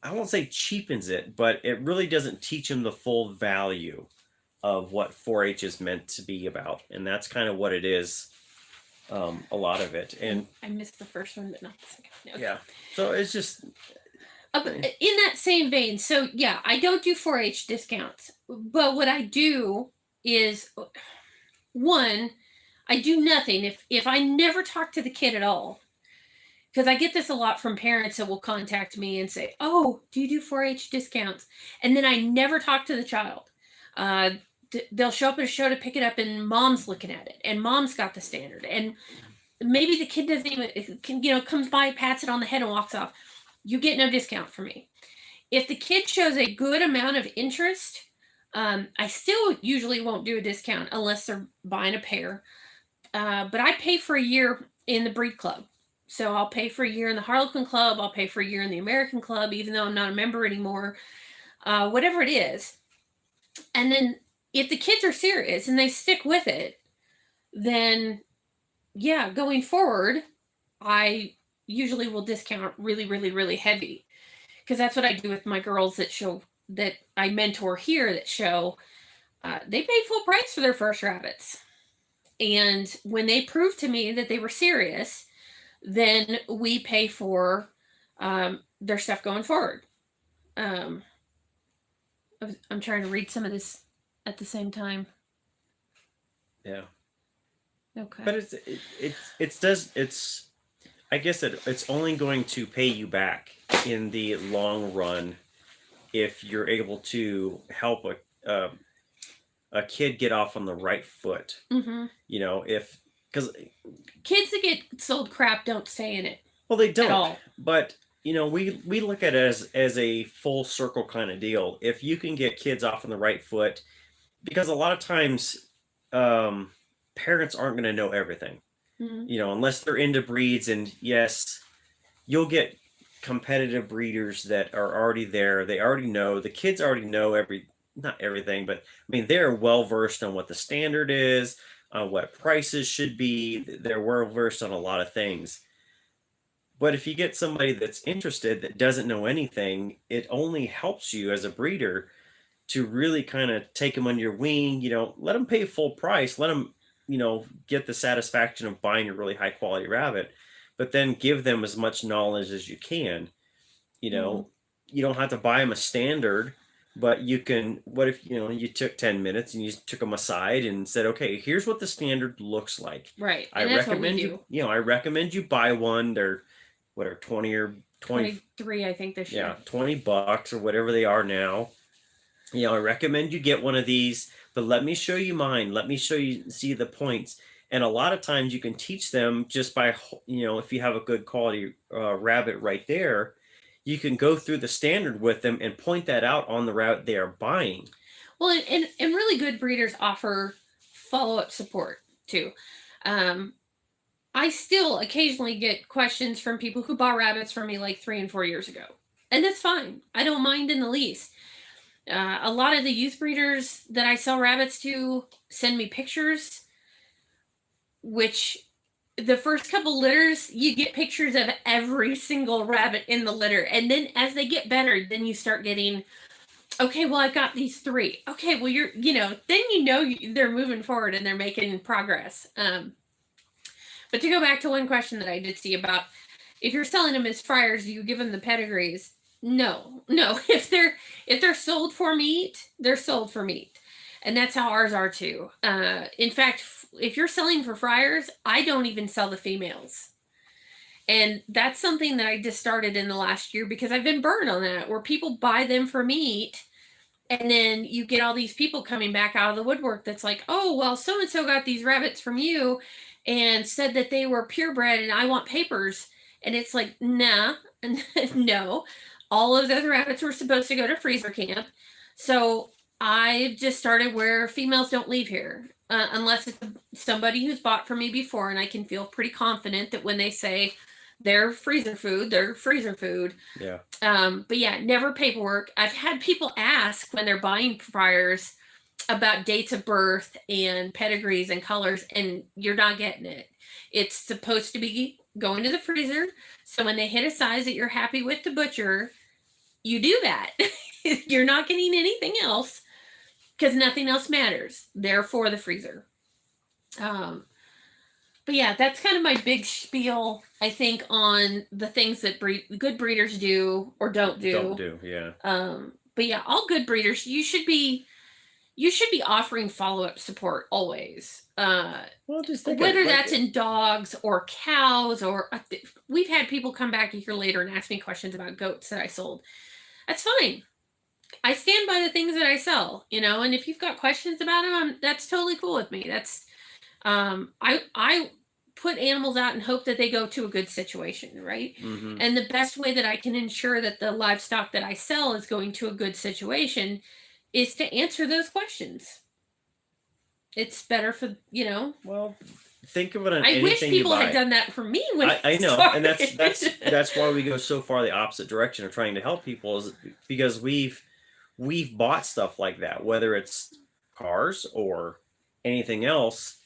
I won't say cheapens it, but it really doesn't teach them the full value of what 4-H is meant to be about. And that's kind of what it is, a lot of it. And I missed the first one, but not the second. Okay. Yeah. So it's just... in that same vein, so yeah, I don't do 4-H discounts. But what I do is, one, I do nothing. If I never talk to the kid at all, because I get this a lot from parents that will contact me and say, oh, do you do 4-H discounts? And then I never talk to the child. They'll show up at a show to pick it up and mom's looking at it and mom's got the standard. And maybe the kid doesn't even, comes by, pats it on the head and walks off. You get no discount from me. If the kid shows a good amount of interest, I still usually won't do a discount unless they're buying a pair. But I pay for a year in the breed club. So I'll pay for a year in the Harlequin Club. I'll pay for a year in the American Club, even though I'm not a member anymore. Whatever it is. And then if the kids are serious and they stick with it, then yeah, going forward, I usually will discount really, really, really heavy. Because that's what I do with my girls that I mentor here that show they paid full price for their first rabbits. And when they proved to me that they were serious, then we pay for their stuff going forward. I'm trying to read some of this at the same time. Yeah. Okay. But it's I guess it's only going to pay you back in the long run if you're able to help a kid get off on the right foot. Mm-hmm. Because kids that get sold crap don't stay in it. Well, they don't. At all. But we look at it as a full circle kind of deal. If you can get kids off on the right foot, because a lot of times parents aren't going to know everything. Mm-hmm. Unless they're into breeds, and yes, you'll get competitive breeders that are already there. They already know. The kids already know not everything, but I mean, they're well versed on what the standard is, on what prices should be. They're well versed on a lot of things. But if you get somebody that's interested that doesn't know anything, it only helps you as a breeder to really kind of take them under your wing. Let them pay full price. Let them, get the satisfaction of buying a really high quality rabbit, but then give them as much knowledge as you can. You don't have to buy them a standard, but you can. What if you took 10 minutes and you took them aside and said, okay, here's what the standard looks like. Right. I recommend you. I recommend you buy one. They're 20 or 23, I think, this year. Yeah, $20 or whatever they are now. I recommend you get one of these, but let me show you mine. Let me see the points. And a lot of times you can teach them just by, if you have a good quality rabbit right there, you can go through the standard with them and point that out on the rabbit they are buying. Well, and really good breeders offer follow-up support too. I still occasionally get questions from people who bought rabbits from me like 3 and 4 years ago. And that's fine. I don't mind in the least. A lot of the youth breeders that I sell rabbits to send me pictures, which the first couple litters, you get pictures of every single rabbit in the litter. And then as they get better, then you start getting, okay, well, I've got these 3. Okay, well, then they're moving forward and they're making progress. But to go back to one question that I did see about, if you're selling them as fryers, do you give them the pedigrees? No. If they're sold for meat, they're sold for meat. And that's how ours are too. In fact, if you're selling for fryers, I don't even sell the females. And that's something that I just started in the last year because I've been burned on that, where people buy them for meat. And then you get all these people coming back out of the woodwork that's like, oh, well, so-and-so got these rabbits from you and said that they were purebred and I want papers. And it's like, nah, no. All of those rabbits were supposed to go to freezer camp. So I've just started where females don't leave here. Unless it's somebody who's bought from me before, and I can feel pretty confident that when they say they're freezer food, they're freezer food. Yeah. But yeah, never paperwork. I've had people ask when they're buying fryers about dates of birth and pedigrees and colors, and you're not getting it. It's supposed to be going to the freezer. So when they hit a size that you're happy with to butcher, you do that. You're not getting anything else because nothing else matters. They're for the freezer. But yeah, that's kind of my big spiel, I think, on the things that good breeders do or don't do. Don't do, yeah. But yeah, all good breeders, you should be offering follow-up support always. Well, just whether that's in dogs or cows, or we've had people come back a year later and ask me questions about goats that I sold. That's fine. I stand by the things that I sell, and if you've got questions about them, that's totally cool with me. That's, I put animals out and hope that they go to a good situation, right? Mm-hmm. And the best way that I can ensure that the livestock that I sell is going to a good situation is to answer those questions. It's better for, you know. Well, think of it on I anything wish people you buy. had done that for me when I know, and started. that's why we go so far the opposite direction of trying to help people, is because we've bought stuff like that, whether it's cars or anything else.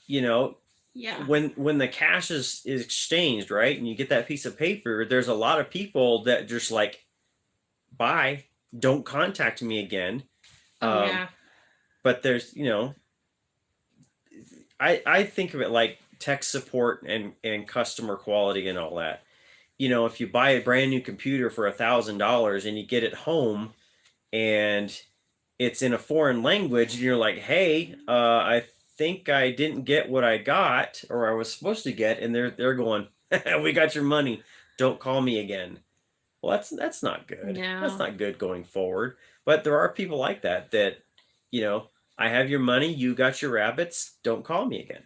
You know, Yeah. when the cash is exchanged, right, and you get that piece of paper, there's a lot of people that just like, bye, don't contact me again. Oh yeah. But there's, I think of it like tech support and customer quality and all that. If you buy a brand new computer for $1,000 and you get it home and it's in a foreign language, and you're like, hey, I think I didn't get what I got or I was supposed to get, and they're going, we got your money, don't call me again. Well, that's not good. No. That's not good going forward. But there are people like that, I have your money, you got your rabbits, don't call me again.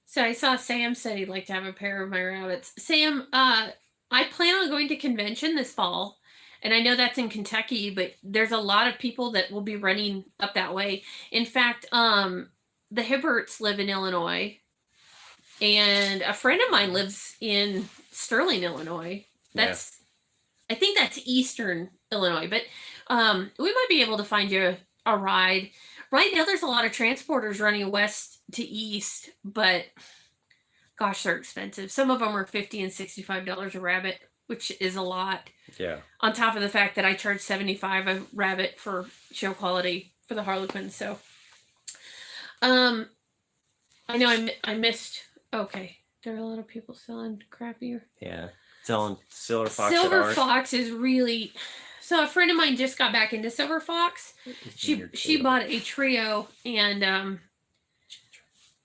So I saw Sam said he'd like to have a pair of my rabbits. Sam, I plan on going to convention this fall. And I know that's in Kentucky, but there's a lot of people that will be running up that way. In fact, the Hibberts live in Illinois. And a friend of mine lives in Sterling, Illinois. I think that's Eastern Illinois. But we might be able to find you a ride. Right now, there's a lot of transporters running west to east, but gosh, they're expensive. Some of them are $50 and $65 a rabbit, which is a lot. Yeah. On top of the fact that I charge $75 a rabbit for show quality for the Harlequins. So, I know I missed. Okay, there are a lot of people selling crappier. Yeah, selling silver fox. Silver fox is really. So a friend of mine just got back into silver fox. She bought a trio, and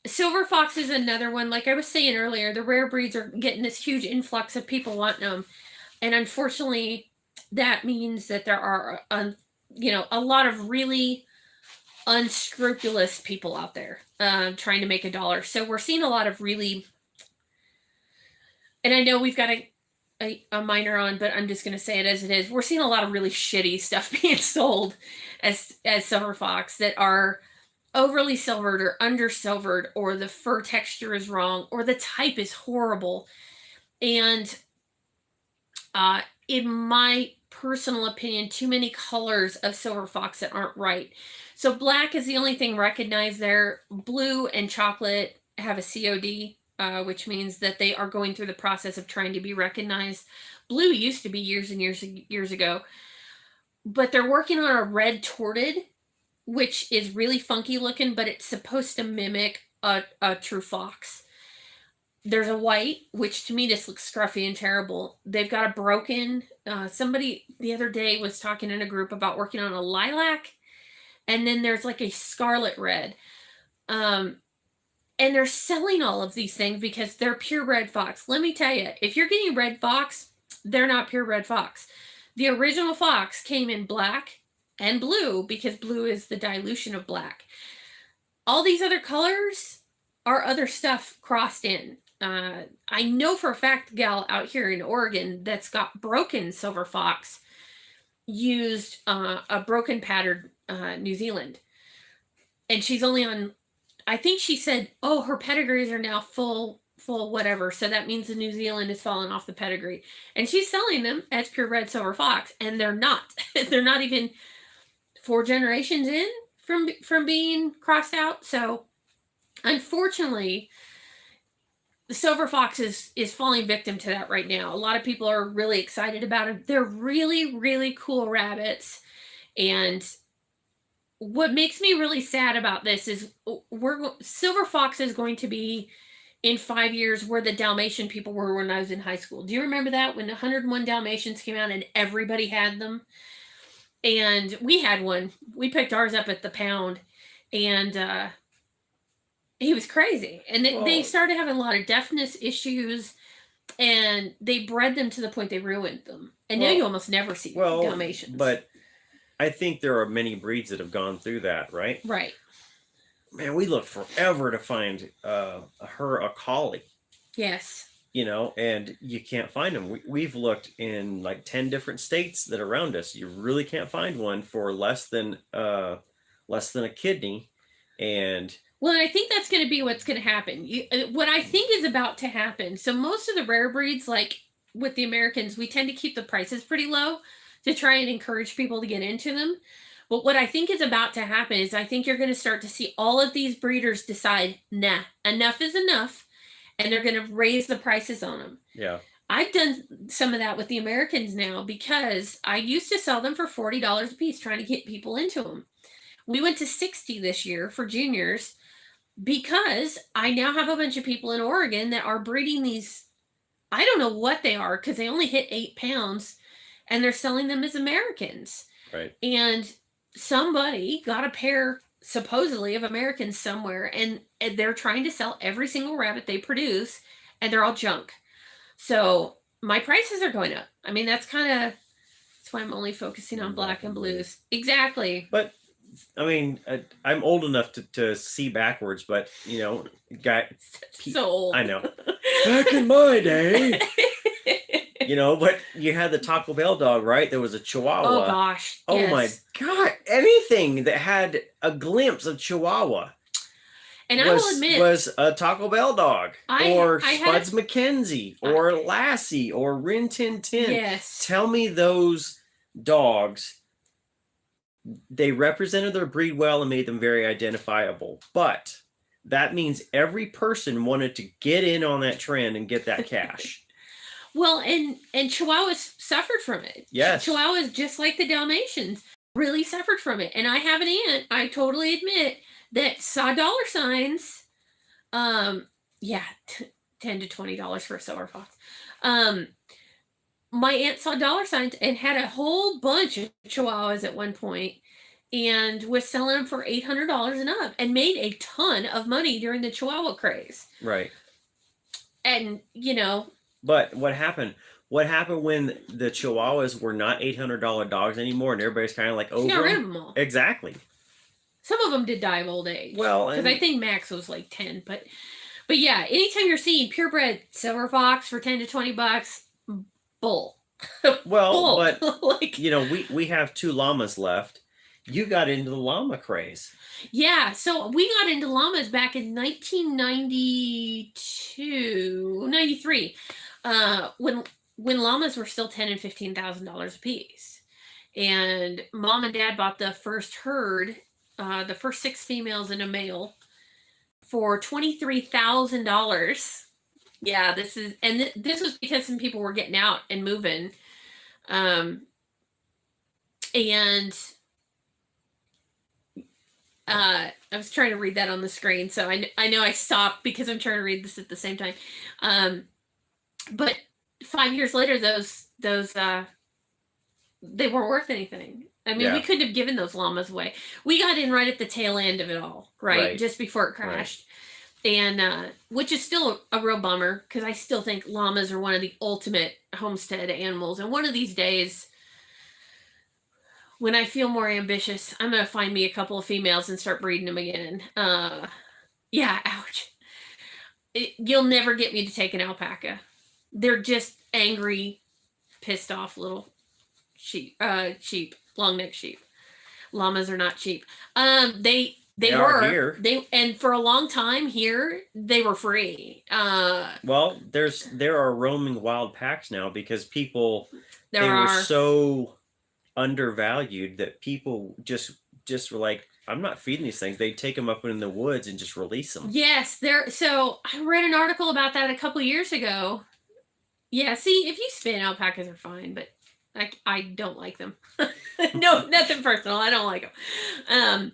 silver fox is another one. Like I was saying earlier, the rare breeds are getting this huge influx of people wanting them, and unfortunately, that means that there are a lot of really unscrupulous people out there trying to make a dollar. So we're seeing a lot of really, and I know we've got a minor on, but I'm just going to say it as it is. We're seeing a lot of really shitty stuff being sold as silver fox that are overly silvered or under silvered, or the fur texture is wrong, or the type is horrible. And in my personal opinion, too many colors of silver fox that aren't right. So black is the only thing recognized there. Blue and chocolate have a COD. Which means that they are going through the process of trying to be recognized. Blue used to be years and years ago, but they're working on a red torted, which is really funky looking, but it's supposed to mimic a true fox. There's a white, which to me just looks scruffy and terrible. They've got a broken, somebody the other day was talking in a group about working on a lilac, and then there's like a scarlet red. And they're selling all of these things because they're purebred fox. Let me tell you, if you're getting red fox, they're not purebred fox. The original fox came in black and blue because blue is the dilution of black. All these other colors are other stuff crossed in. I know for a fact the gal out here in Oregon that's got broken silver fox used a broken pattern New Zealand. And she's only on, I think she said, oh, her pedigrees are now full whatever. So that means the New Zealand is falling off the pedigree. And she's selling them as purebred silver fox. And they're not. They're not even 4 generations in from being crossed out. So unfortunately, the silver fox is falling victim to that right now. A lot of people are really excited about it. They're really, really cool rabbits. And what makes me really sad about this is silver fox is going to be in 5 years where the Dalmatian people were when I was in high school. Do you remember that when 101 Dalmatians came out and everybody had them? And we had one. We picked ours up at the pound, and he was crazy. And they started having a lot of deafness issues, and they bred them to the point they ruined them. And now you almost never see Dalmatians. But I think there are many breeds that have gone through that, right? Right. Man, we looked forever to find a collie. Yes. And you can't find them. We've looked in like 10 different states that are around us. You really can't find one for less than a kidney. And well, I think that's going to be what's going to happen. What I think is about to happen. So most of the rare breeds, like with the Americans, we tend to keep the prices pretty low to try and encourage people to get into them. But what I think is about to happen is I think you're going to start to see all of these breeders decide, nah, enough is enough, and they're going to raise the prices on them. yeah. I've done some of that with the Americans now because I used to sell them for $40 a piece, trying to get people into them. We went to 60 this year for juniors because I now have a bunch of people in Oregon that are breeding these. I don't know what they are because they only hit 8 pounds and they're selling them as Americans. Right. And somebody got a pair supposedly of Americans somewhere and they're trying to sell every single rabbit they produce and they're all junk. So my prices are going up. I mean, that's why I'm only focusing on black and blues. Exactly. But I mean, I'm old enough to see backwards, but so old. I know. Back in my day, but you had the Taco Bell dog, right? There was a Chihuahua. Oh gosh. Oh yes. my God. Anything that had a glimpse of Chihuahua. And I will admit, was a Taco Bell dog, or Spuds had McKenzie, or Lassie, or Rin Tin Tin. Yes. Tell me those dogs. They represented their breed well and made them very identifiable. But that means every person wanted to get in on that trend and get that cash. Well, and Chihuahuas suffered from it. Yes. Chihuahuas, just like the Dalmatians, really suffered from it. And I have an aunt, I totally admit, that saw dollar signs. $10 to $20 for a silver fox. My aunt saw dollar signs and had a whole bunch of Chihuahuas at one point and was selling them for $800 and up and made a ton of money during the Chihuahua craze. Right. And, But what happened? What happened when the Chihuahuas were not $800 dogs anymore and everybody's kind of like over got rid of them? them all. Exactly. Some of them did die of old age. Well, because I think Max was like 10. But yeah, anytime you're seeing purebred silver fox for $10 to $20, bull. Well, bull. but like, we have 2 llamas left. You got into the llama craze. Yeah, so we got into llamas back in 1992, 93, when llamas were still $10,000 and $15,000 a piece. And Mom and Dad bought the first herd, the first 6 females and a male, for $23,000. Yeah, this was because some people were getting out and moving, and I was trying to read that on the screen, so I know I stopped because I'm trying to read this at the same time. But 5 years later, those they weren't worth anything. I mean, we couldn't have given those llamas away. We got in right at the tail end of it all, right? Just before it crashed. Right. And which is still a real bummer because I still think llamas are one of the ultimate homestead animals. And one of these days, when I feel more ambitious, I'm going to find me a couple of females and start breeding them again. Yeah, ouch. You'll never get me to take an alpaca. They're just angry, pissed off little sheep, long-necked sheep. Llamas are not cheap. They were here. And for a long time here, they were free. Well, there are roaming wild packs now because people were so undervalued that people just were like, I'm not feeding these things. They take them up in the woods and just release them. Yes, so I read an article about that a couple years ago. Yeah, see, if you spin, alpacas are fine, but I don't like them. No, nothing personal. I don't like them.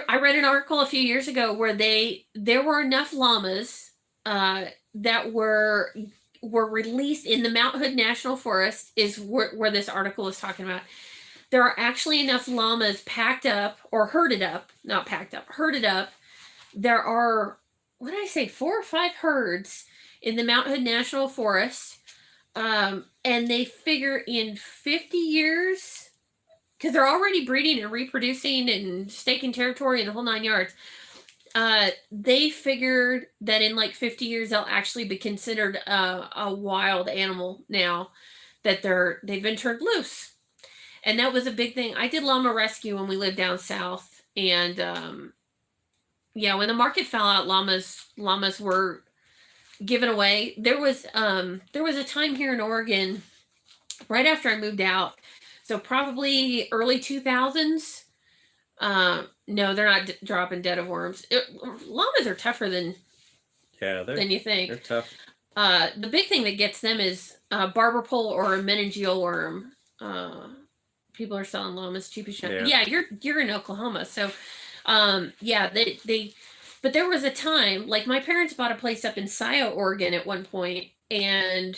I read an article a few years ago where there were enough llamas that were released in the Mount Hood National Forest is where this article is talking about. There are actually enough llamas packed up or herded up, not packed up, herded up. There are, 4 or 5 herds in the Mount Hood National Forest. And they figure in 50 years, because they're already breeding and reproducing and staking territory and the whole 9 yards. They figured that in like 50 years, they'll actually be considered a wild animal now that they've been turned loose. And that was a big thing. I did llama rescue when we lived down south, And yeah, when the market fell out, llamas were given away. There was a time here in Oregon right after I moved out, so probably early 2000s. No, they're not dropping dead of worms. Llamas are tougher than you think. They're tough. The big thing that gets them is barber pole or a meningeal worm. People are selling llamas cheap as shit. Yeah, you're in Oklahoma, so yeah, they. But there was a time, like my parents bought a place up in Scioto, Oregon at one point, and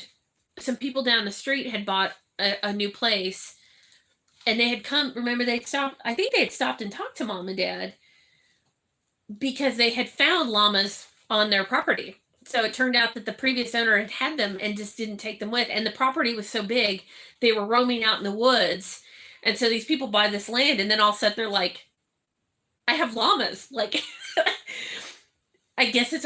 some people down the street had bought a new place, and they had come. Remember, I think they had stopped and talked to mom and dad because they had found llamas on their property. So it turned out that the previous owner had had them and just didn't take them with. And the property was so big, they were roaming out in the woods. And so these people buy this land, and then all of a sudden they're like, I have llamas. Like, I guess it's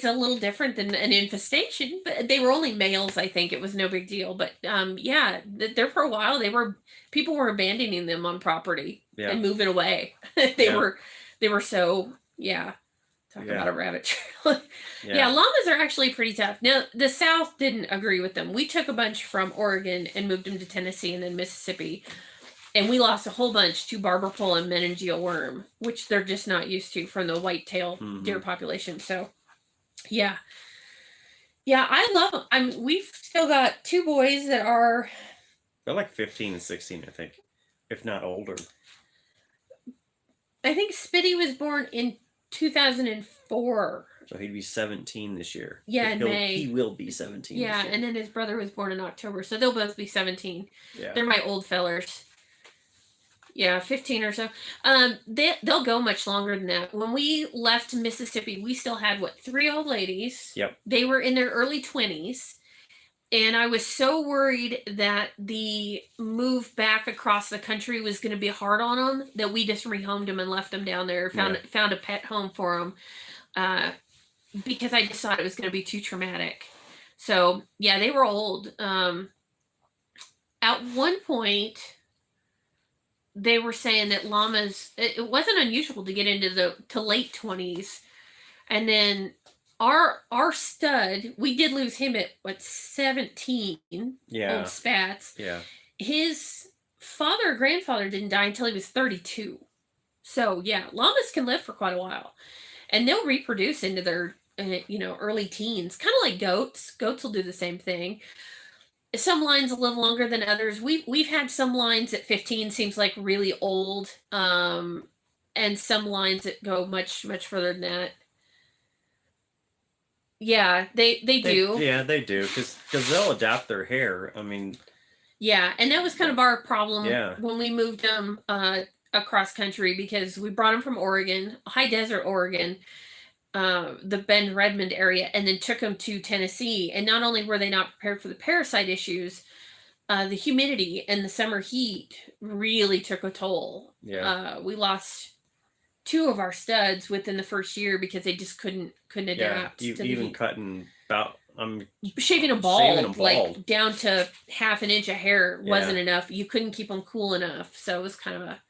a little different than an infestation, but they were only males. I think it was no big deal. But yeah, there for a while people were abandoning them on property and moving away. They were so Talk about a rabbit trail. Yeah, llamas are actually pretty tough. Now, the South didn't agree with them. We took a bunch from Oregon and moved them to Tennessee and then Mississippi. And we lost a whole bunch to barber pole and meningeal worm, which they're just not used to from the whitetail deer population. So, yeah. Yeah, I love them. We've still got 2 boys that are... They're like 15 and 16, I think, if not older. I think Spitty was born in 2004. So he'd be 17 this year. Yeah, in May. He will be 17 Yeah, this year. and then his brother was born in October, so they'll both be 17. Yeah. They're my old fellers. Yeah, 15 or so. They'll go much longer than that. When we left Mississippi, we still had, 3 old ladies? Yep. They were in their early 20s. And I was so worried that the move back across the country was going to be hard on them that we just rehomed them and left them down there. Found a pet home for them because I just thought it was going to be too traumatic. So, yeah, they were old. At one point... they were saying that llamas, it wasn't unusual to get into to late 20s. And then our stud, we did lose him at 17. Yeah. Old Spats. Yeah. His father or grandfather didn't die until he was 32. So yeah, llamas can live for quite a while. And they'll reproduce into their, early teens. Kind of like goats. Goats will do the same thing. Some lines live longer than others. We've had some lines at 15 seems like really old, and some lines that go much further than that. Yeah, they do. Yeah, they do because they'll adapt their hair. I mean. Yeah, and that was kind of our problem when we moved them across country because we brought them from Oregon, high desert Oregon. The Bend Redmond area, and then took them to Tennessee. And not only were they not prepared for the parasite issues, the humidity and the summer heat really took a toll. Yeah. We lost 2 of our studs within the first year because they just couldn't adapt. To the heat. Cutting about shaving a bald, like down to half an inch of hair wasn't enough. You couldn't keep them cool enough. So it was kind of a,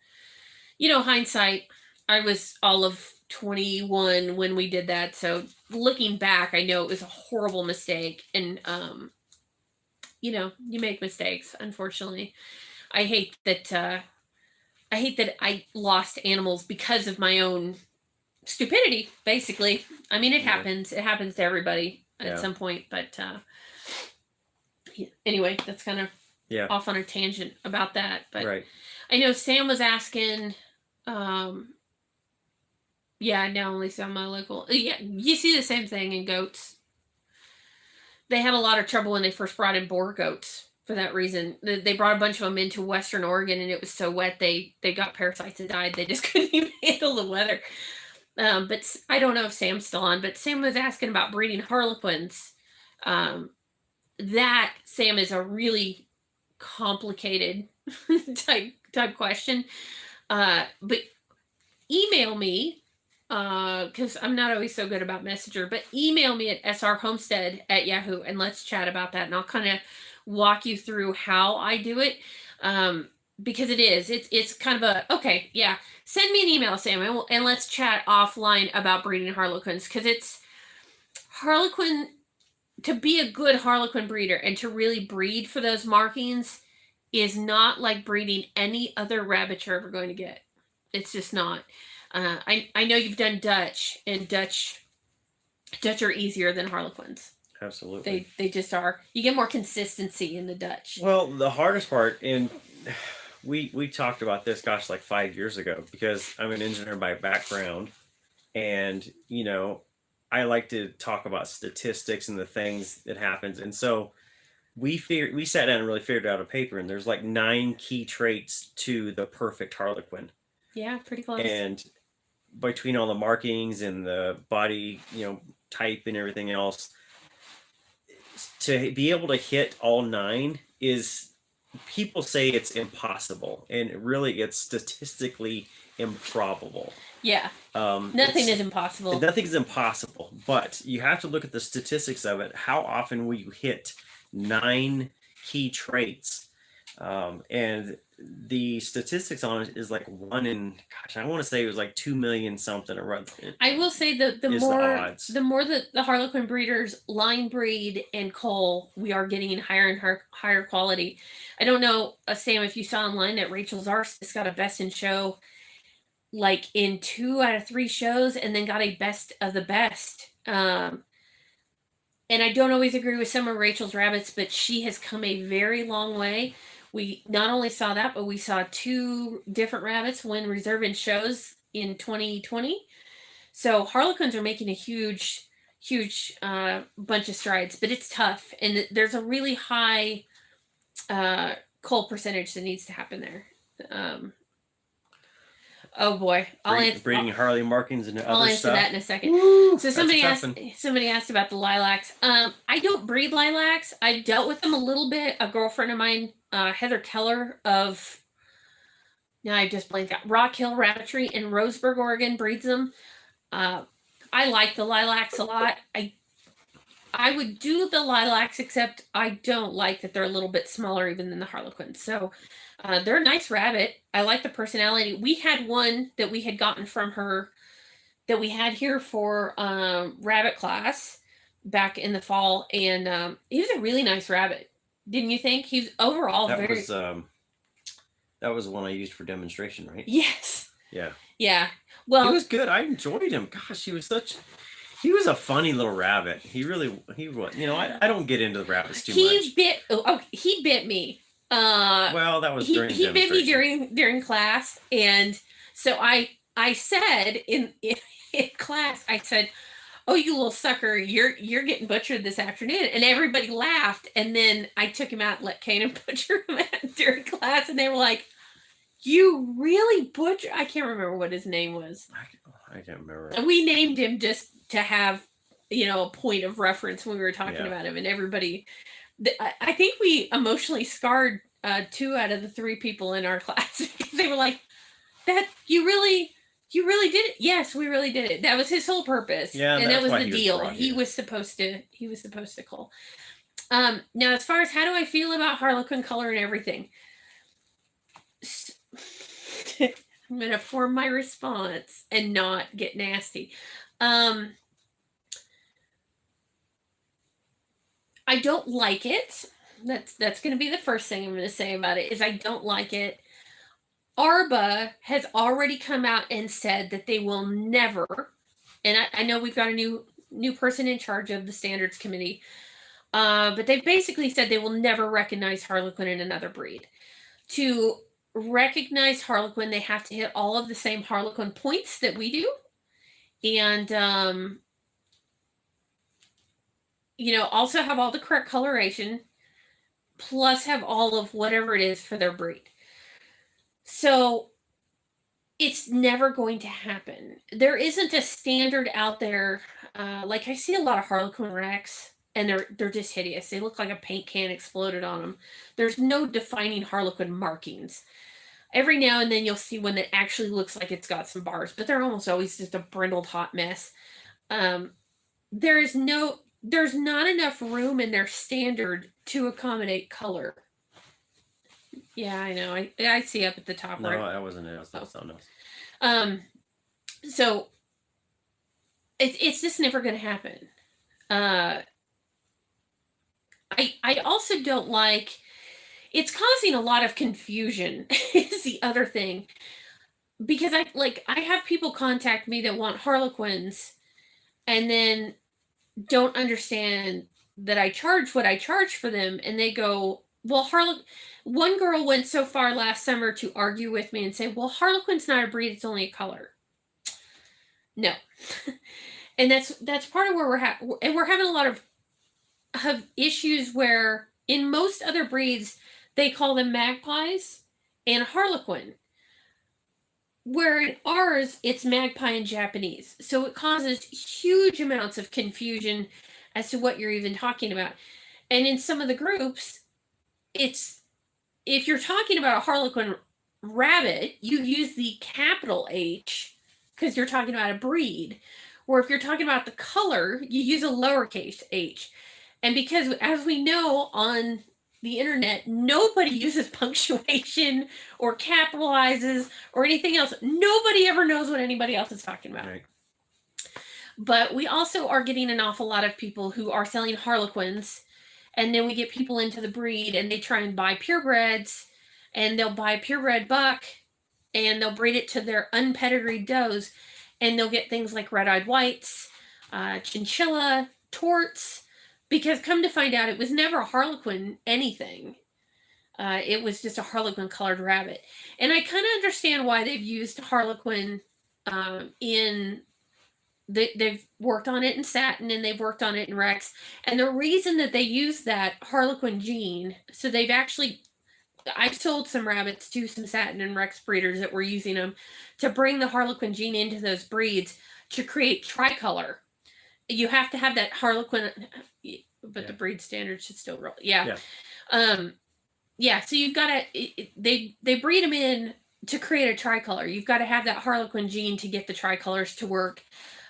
hindsight. I was all of 21 when we did that, so looking back I know it was a horrible mistake, and you make mistakes, unfortunately. I hate that I lost animals because of my own stupidity, basically. I mean, it happens to everybody at some point, but anyway, that's kind of off on a tangent about that. But right. I know Sam was asking now only some my local. Yeah, you see the same thing in goats. They had a lot of trouble when they first brought in boar goats for that reason. They brought a bunch of them into Western Oregon, and it was so wet they got parasites and died. They just couldn't even handle the weather. But I don't know if Sam's still on. But Sam was asking about breeding harlequins. That, Sam, is a really complicated type question. But email me. Because I'm not always so good about Messenger, but email me at srhomestead@yahoo and let's chat about that, and I'll kind of walk you through how I do it. because it's kind of a, okay, yeah, send me an email, Sam, and let's chat offline about breeding Harlequins, because it's Harlequin, to be a good Harlequin breeder and to really breed for those markings is not like breeding any other rabbit you're ever going to get. It's just not. I know you've done Dutch, and Dutch are easier than Harlequins. Absolutely. They just are. You get more consistency in the Dutch. Well, the hardest part, and we talked about this, gosh, like 5 years ago, because I'm an engineer by background, and I like to talk about statistics and the things that happens, and so we sat down and really figured out a paper, and there's like 9 key traits to the perfect Harlequin. Yeah, pretty close. And between all the markings and the body, type and everything else, to be able to hit all 9 is, people say it's impossible, and really it's statistically improbable. Yeah. Nothing is impossible. Nothing is impossible, but you have to look at the statistics of it. How often will you hit 9 key traits? And the statistics on it is like 1 in, gosh, I want to say it was like 2 million something. I will say the more that the Harlequin breeders line breed and cull, we are getting higher and higher quality. I don't know, Sam, if you saw online that Rachel Zarst got a best in show, like in 2 out of 3 shows, and then got a best of the best. And I don't always agree with some of Rachel's rabbits, but she has come a very long way. We not only saw that, but we saw 2 different rabbits win reserve in shows in 2020. So Harlequins are making a huge bunch of strides, but it's tough, and there's a really high cull percentage that needs to happen there. Oh boy, breeding Harley markings and I'll other answer stuff. that in a second. Woo, so somebody asked about the lilacs. I don't breed lilacs. I've dealt with them a little bit. A girlfriend of mine, Heather Keller of, now I just blanked out, Rock Hill Rabbitry in Roseburg, Oregon, breeds them. I like the lilacs a lot. I would do the lilacs, except I don't like that they're a little bit smaller even than the Harlequins. So they're a nice rabbit. I like the personality. We had one that we had gotten from her that we had here for rabbit class back in the fall, and he was a really nice rabbit. Didn't you think? He's overall that very... that was the one I used for demonstration, right? Yes. Yeah. Yeah. Well, he was good. I enjoyed him. Gosh, he was a funny little rabbit. He was. I don't get into the rabbits too much. He bit me. Well, that was during he bit me during class, and so I said in class, I said, "Oh, you little sucker, you're getting butchered this afternoon," and everybody laughed. And then I took him out and let Kanan butcher him during class, and they were like, "You really butcher?" I can't remember what his name was. I can't remember. And we named him just to have a point of reference when we were talking about him, and everybody. I think we emotionally scarred 2 out of the 3 people in our class because they were like, "That you really did it." Yes, we really did it. That was his whole purpose. Yeah, and that was the deal. He was supposed to cull. Now, as far as how do I feel about Harlequin color and everything, I'm gonna form my response and not get nasty. I don't like it. That's going to be the first thing I'm going to say about it, is I don't like it. ARBA has already come out and said that they will never, and I know we've got a new person in charge of the standards committee, but they've basically said they will never recognize Harlequin in another breed. To recognize Harlequin, they have to hit all of the same Harlequin points that we do, and also have all the correct coloration, plus have all of whatever it is for their breed. So it's never going to happen. There isn't a standard out there. Like I see a lot of Harlequin Rex, and they're just hideous. They look like a paint can exploded on them. There's no defining Harlequin markings. Every now and then you'll see one that actually looks like it's got some bars, but they're almost always just a brindled hot mess. There's not enough room in their standard to accommodate color. Yeah, I know. I see up at the top No, right. that wasn't it. That was something else. So it's just never going to happen. I also don't like. It's causing a lot of confusion. Is the other thing, because I have people contact me that want Harlequins, and then don't understand that I charge what I charge for them, and they go, well, one girl went so far last summer to argue with me and say, well, Harlequin's not a breed, it's only a color. No. And that's part of where we're having a lot of issues where in most other breeds they call them magpies and Harlequin, where in ours it's magpie in Japanese. So it causes huge amounts of confusion as to what you're even talking about. And in some of the groups, it's if you're talking about a Harlequin rabbit, you use the capital H because you're talking about a breed. Or if you're talking about the color, you use a lowercase h. And because, as we know on the internet, nobody uses punctuation or capitalizes or anything else. Nobody ever knows what anybody else is talking about. Right. But we also are getting an awful lot of people who are selling Harlequins, and then we get people into the breed and they try and buy purebreds, and they'll buy a purebred buck and they'll breed it to their unpedigreed does, and they'll get things like red-eyed whites, chinchilla, torts, because come to find out it was never a Harlequin anything. It was just a Harlequin colored rabbit. And I kind of understand why they've used Harlequin they've worked on it in satin and they've worked on it in Rex. And the reason that they use that Harlequin gene, so I've sold some rabbits to some satin and Rex breeders that were using them to bring the Harlequin gene into those breeds to create tricolor. You have to have that Harlequin, but the breed standard should still roll. Yeah. So you've got to, they breed them in to create a tricolor. You've got to have that Harlequin gene to get the tricolors to work.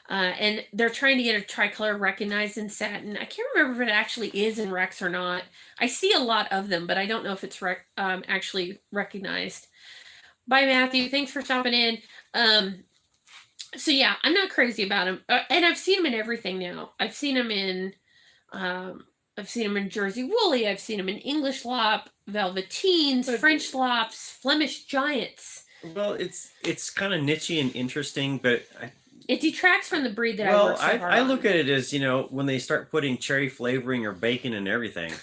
And they're trying to get a tricolor recognized in satin. I can't remember if it actually is in Rex or not. I see a lot of them, but I don't know if it's actually recognized. Bye, Matthew. Thanks for stopping in. So yeah, I'm not crazy about them, and I've seen them in everything now. I've seen them in Jersey Woolly. I've seen them in English Lop, Velveteens, French Lops, Flemish Giants. Well, it's kind of nichey and interesting, but it detracts from the breed that I work so hard on. I look at it as, when they start putting cherry flavoring or bacon and everything.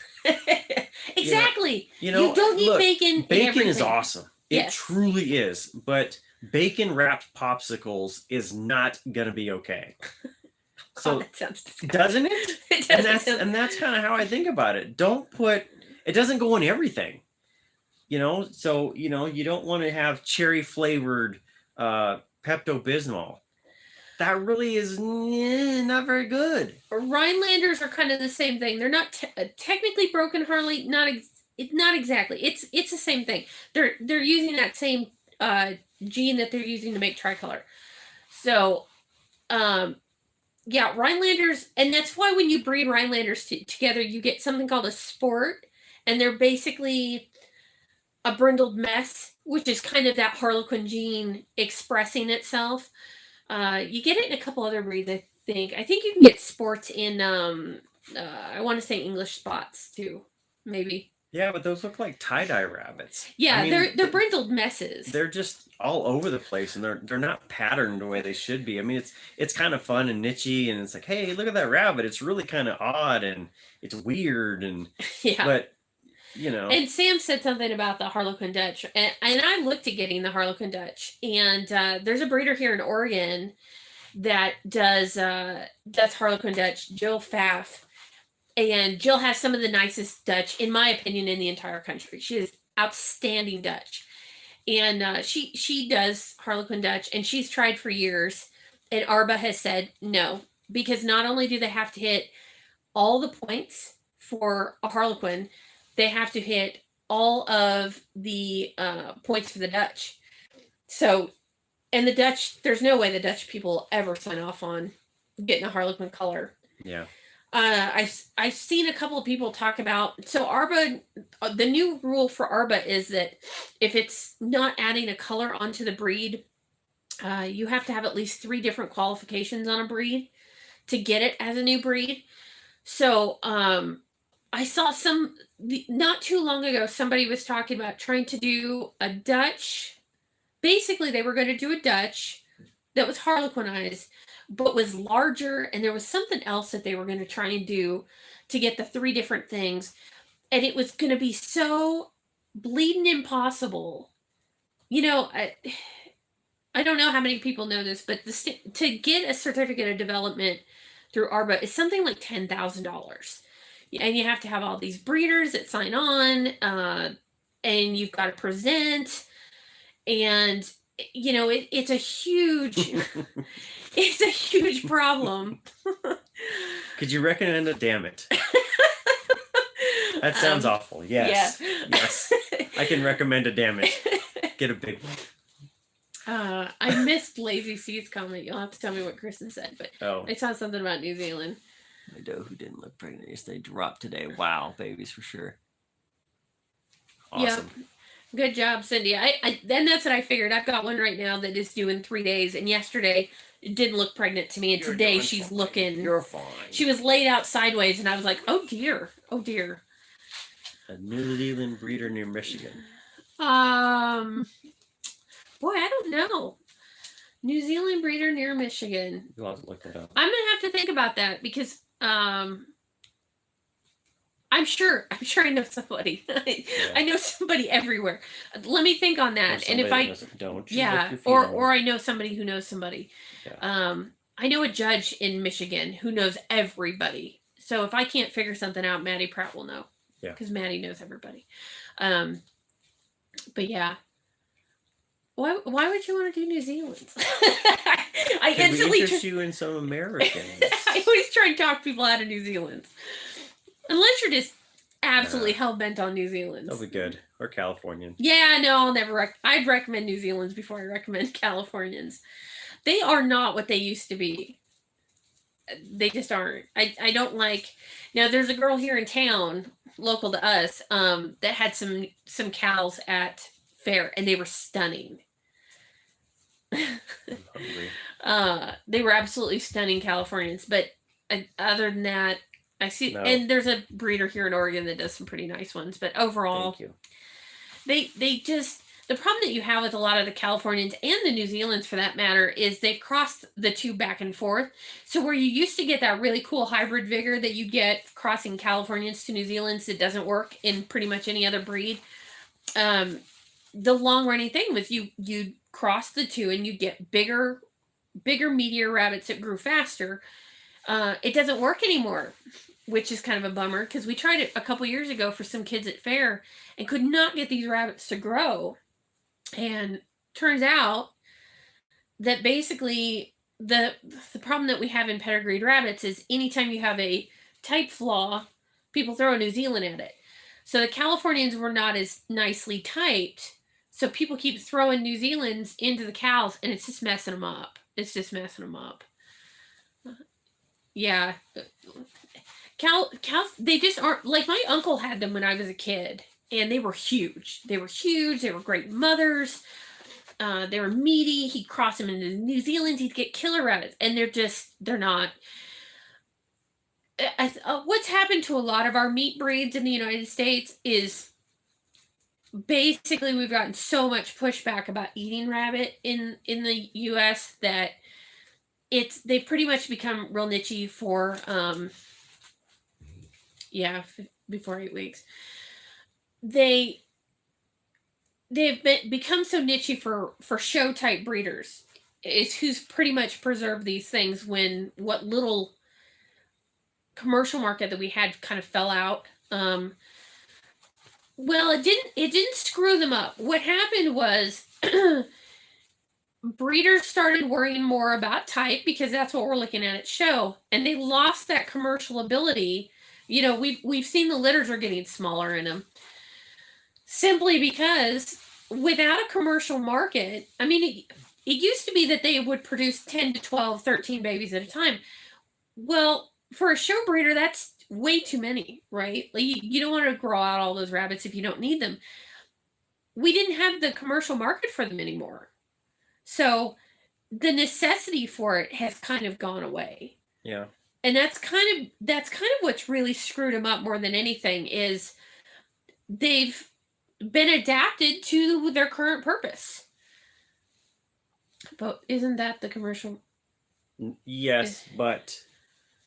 Exactly. You don't need bacon. Bacon is awesome. Yes. It truly is. But bacon wrapped popsicles is not gonna be okay. So that sounds disgusting. Doesn't it? It does. And that's kind of how I think about it. It doesn't go in everything. So you don't want to have cherry flavored Pepto-Bismol. That really is not very good. Rhinelanders are kind of the same thing. They're not technically broken Harley. Not exactly. It's the same thing. They're using that same gene that they're using to make tricolor. So, Rhinelanders, and that's why when you breed Rhinelanders together, you get something called a sport, and they're basically a brindled mess, which is kind of that Harlequin gene expressing itself. You get it in a couple other breeds, I think. I think you can get sports in, I want to say English spots too, maybe. Yeah, but those look like tie-dye rabbits. Yeah, they're brindled messes. They're just all over the place, and they're not patterned the way they should be. I mean, it's kind of fun and nichey, and it's like, hey, look at that rabbit. It's really kind of odd, and it's weird, and but And Sam said something about the Harlequin Dutch, and I looked at getting the Harlequin Dutch, and there's a breeder here in Oregon that does Harlequin Dutch, Jill Pfaff, and Jill has some of the nicest Dutch, in my opinion, in the entire country. She has outstanding Dutch, and she does Harlequin Dutch, and she's tried for years, and Arba has said no, because not only do they have to hit all the points for a Harlequin, they have to hit all of the points for the Dutch. So, and the Dutch, there's no way the Dutch people ever sign off on getting a Harlequin color. Yeah. I've seen a couple of people talk about, so Arba, the new rule for Arba is that if it's not adding a color onto the breed, you have to have at least 3 different qualifications on a breed to get it as a new breed. So I saw not too long ago, somebody was talking about trying to do a Dutch. Basically, they were going to do a Dutch that was Harlequinized, but was larger, and there was something else that they were going to try and do to get the 3 different things, and it was going to be so bleeding impossible. You know, I don't know how many people know this, but to get a certificate of development through ARBA is something like $10,000, and you have to have all these breeders that sign on, and you've got to present, and you know it's a huge it's a huge problem. Could you recommend a damn it? That sounds awful. Yes. Yeah. Yes. I can recommend a damn it. Get a big one. I missed Lazy C's comment. You'll have to tell me what Kristen said, but I saw something about New Zealand. My doe who didn't look pregnant yesterday dropped today. Wow, babies for sure. Awesome. Yeah. Good job, Cindy. Then that's what I figured. I've got one right now that is due in 3 days, and yesterday it didn't look pregnant to me, and today she's fine. looking. You're fine. She was laid out sideways, and I was like, oh dear, oh dear. A New Zealand breeder near Michigan. Boy, I don't know. New Zealand breeder near Michigan. You'll have to look that up. I'm gonna have to think about that because I'm sure I know somebody. I know somebody everywhere. Let me think on that. And if I don't, yeah, or I know somebody who knows somebody. Yeah. I know a judge in Michigan who knows everybody. So if I can't figure something out, Maddie Pratt will know. Yeah. Because Maddie knows everybody. But yeah. Why would you want to do New Zealand? I instantly interest you in some Americans. I always try and talk people out of New Zealand. Unless you're just absolutely hell-bent on New Zealand. That'll be good. Or Californian. Yeah, no, I'll never I'd recommend New Zealand's before I recommend Californians. They are not what they used to be. They just aren't. I don't like. Now there's a girl here in town, local to us, that had some cows at fair, and they were stunning. They were absolutely stunning Californians, but other than that, I see, and there's a breeder here in Oregon that does some pretty nice ones, but overall, thank you. They just, the problem that you have with a lot of the Californians and the New Zealanders for that matter is they've crossed the two back and forth. So where you used to get that really cool hybrid vigor that you get crossing Californians to New Zealanders, it doesn't work in pretty much any other breed. The long running thing was you cross the two and you get bigger meteor rabbits that grew faster. It doesn't work anymore, which is kind of a bummer because we tried it a couple years ago for some kids at fair and could not get these rabbits to grow. And turns out that basically the problem that we have in pedigreed rabbits is anytime you have a type flaw, people throw a New Zealand at it. So the Californians were not as nicely typed, so people keep throwing New Zealands into the cows, and it's just messing them up. It's just messing them up. Yeah. Cows, they just aren't, like my uncle had them when I was a kid, and they were huge. They were great mothers. They were meaty. He'd cross them into New Zealand. He'd get killer rabbits, and they're not. What's happened to a lot of our meat breeds in the United States is basically we've gotten so much pushback about eating rabbit in the U.S. that they've pretty much become real niche for before 8 weeks. They've become so niche for show type breeders. It's who's pretty much preserved these things when what little commercial market that we had kind of fell out. Well, it didn't screw them up. What happened was breeders started worrying more about type because that's what we're looking at show, and they lost that commercial ability. You know, we've seen the litters are getting smaller in them simply because without a commercial market, I mean, it used to be that they would produce 10 to 12, 13 babies at a time. Well, for a show breeder, that's way too many, right? Like you don't want to grow out all those rabbits if you don't need them. We didn't have the commercial market for them anymore. So the necessity for it has kind of gone away. Yeah. And that's kind of what's really screwed them up more than anything is they've been adapted to their current purpose. But isn't that the commercial? Yes, but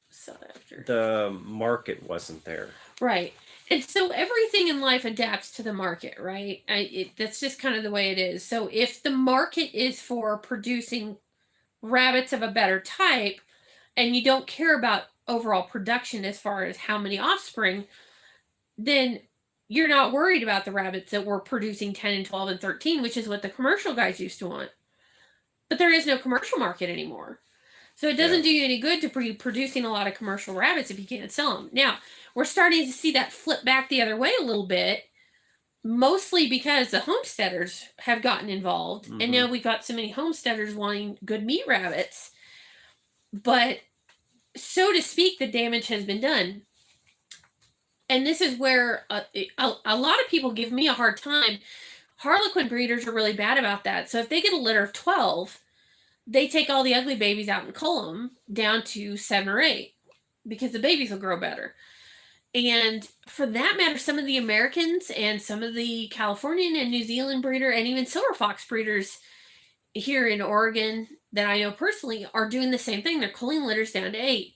Sought after. the market wasn't there. Right. And so everything in life adapts to the market, right? That's just kind of the way it is. So if the market is for producing rabbits of a better type and you don't care about overall production as far as how many offspring, then you're not worried about the rabbits that were producing 10 and 12 and 13, which is what the commercial guys used to want. But there is no commercial market anymore. So it doesn't do you any good to be producing a lot of commercial rabbits if you can't sell them. Now, we're starting to see that flip back the other way a little bit, mostly because the homesteaders have gotten involved. And now we've got so many homesteaders wanting good meat rabbits. But, so to speak, the damage has been done. And this is where a lot of people give me a hard time. Harlequin breeders are really bad about that. So if they get a litter of 12, they take all the ugly babies out and cull them down to 7 or 8 because the babies will grow better. And for that matter, some of the Americans and some of the Californian and New Zealand breeder and even silver fox breeders here in Oregon that I know personally are doing the same thing. They're culling litters down to 8.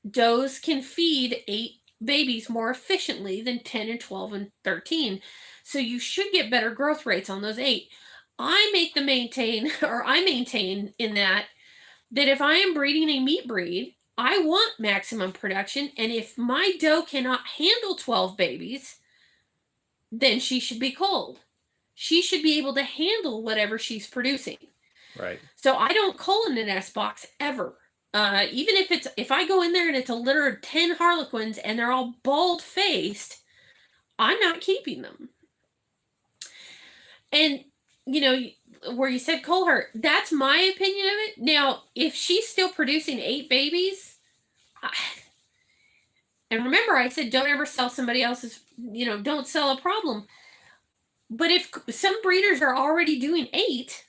Does can feed 8 babies more efficiently than 10 and 12 and 13. So you should get better growth rates on those 8. I maintain in that if I am breeding a meat breed, I want maximum production. And if my doe cannot handle 12 babies, then she should be culled. She should be able to handle whatever she's producing. Right. So I don't cull in the nest box ever. Even if I go in there and it's a litter of 10 harlequins and they're all bald faced, I'm not keeping them. And where you said cull her, that's my opinion of it. Now, if she's still producing 8 babies, and remember I said don't ever sell somebody else's, don't sell a problem. But if some breeders are already doing 8,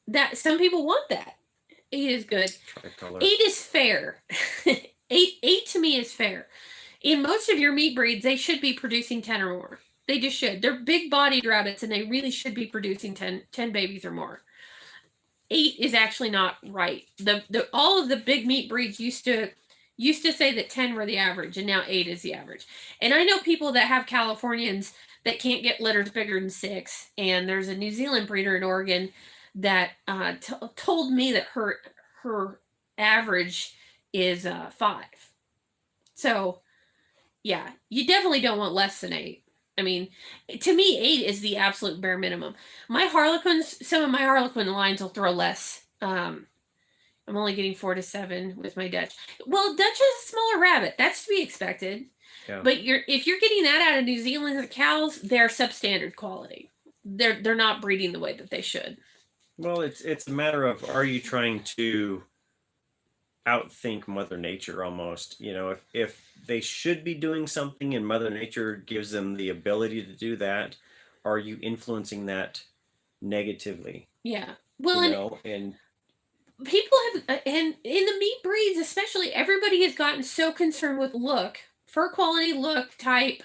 that some people want that. 8 is good. Tricolor. 8 is fair. 8 to me is fair. In most of your meat breeds, they should be producing 10 or more. They just should. They're big-bodied rabbits, and they really should be producing 10 babies or more. 8 is actually not right. All of the big meat breeds used to say that 10 were the average, and now 8 is the average. And I know people that have Californians that can't get litters bigger than 6, and there's a New Zealand breeder in Oregon that told me that her average is 5. So, yeah, you definitely don't want less than 8. I mean, to me, 8 is the absolute bare minimum. My harlequins, some of my harlequin lines will throw less. I'm only getting 4 to 7 with my Dutch. Well, Dutch is a smaller rabbit. That's to be expected. Yeah. But if you're getting that out of New Zealand cows, they're substandard quality. They're not breeding the way that they should. Well, it's a matter of, are you trying to outthink Mother Nature almost? If they should be doing something and Mother Nature gives them the ability to do that, are you influencing that negatively? Yeah. Well, and people have, and in the meat breeds especially, everybody has gotten so concerned with look, fur quality, look, type,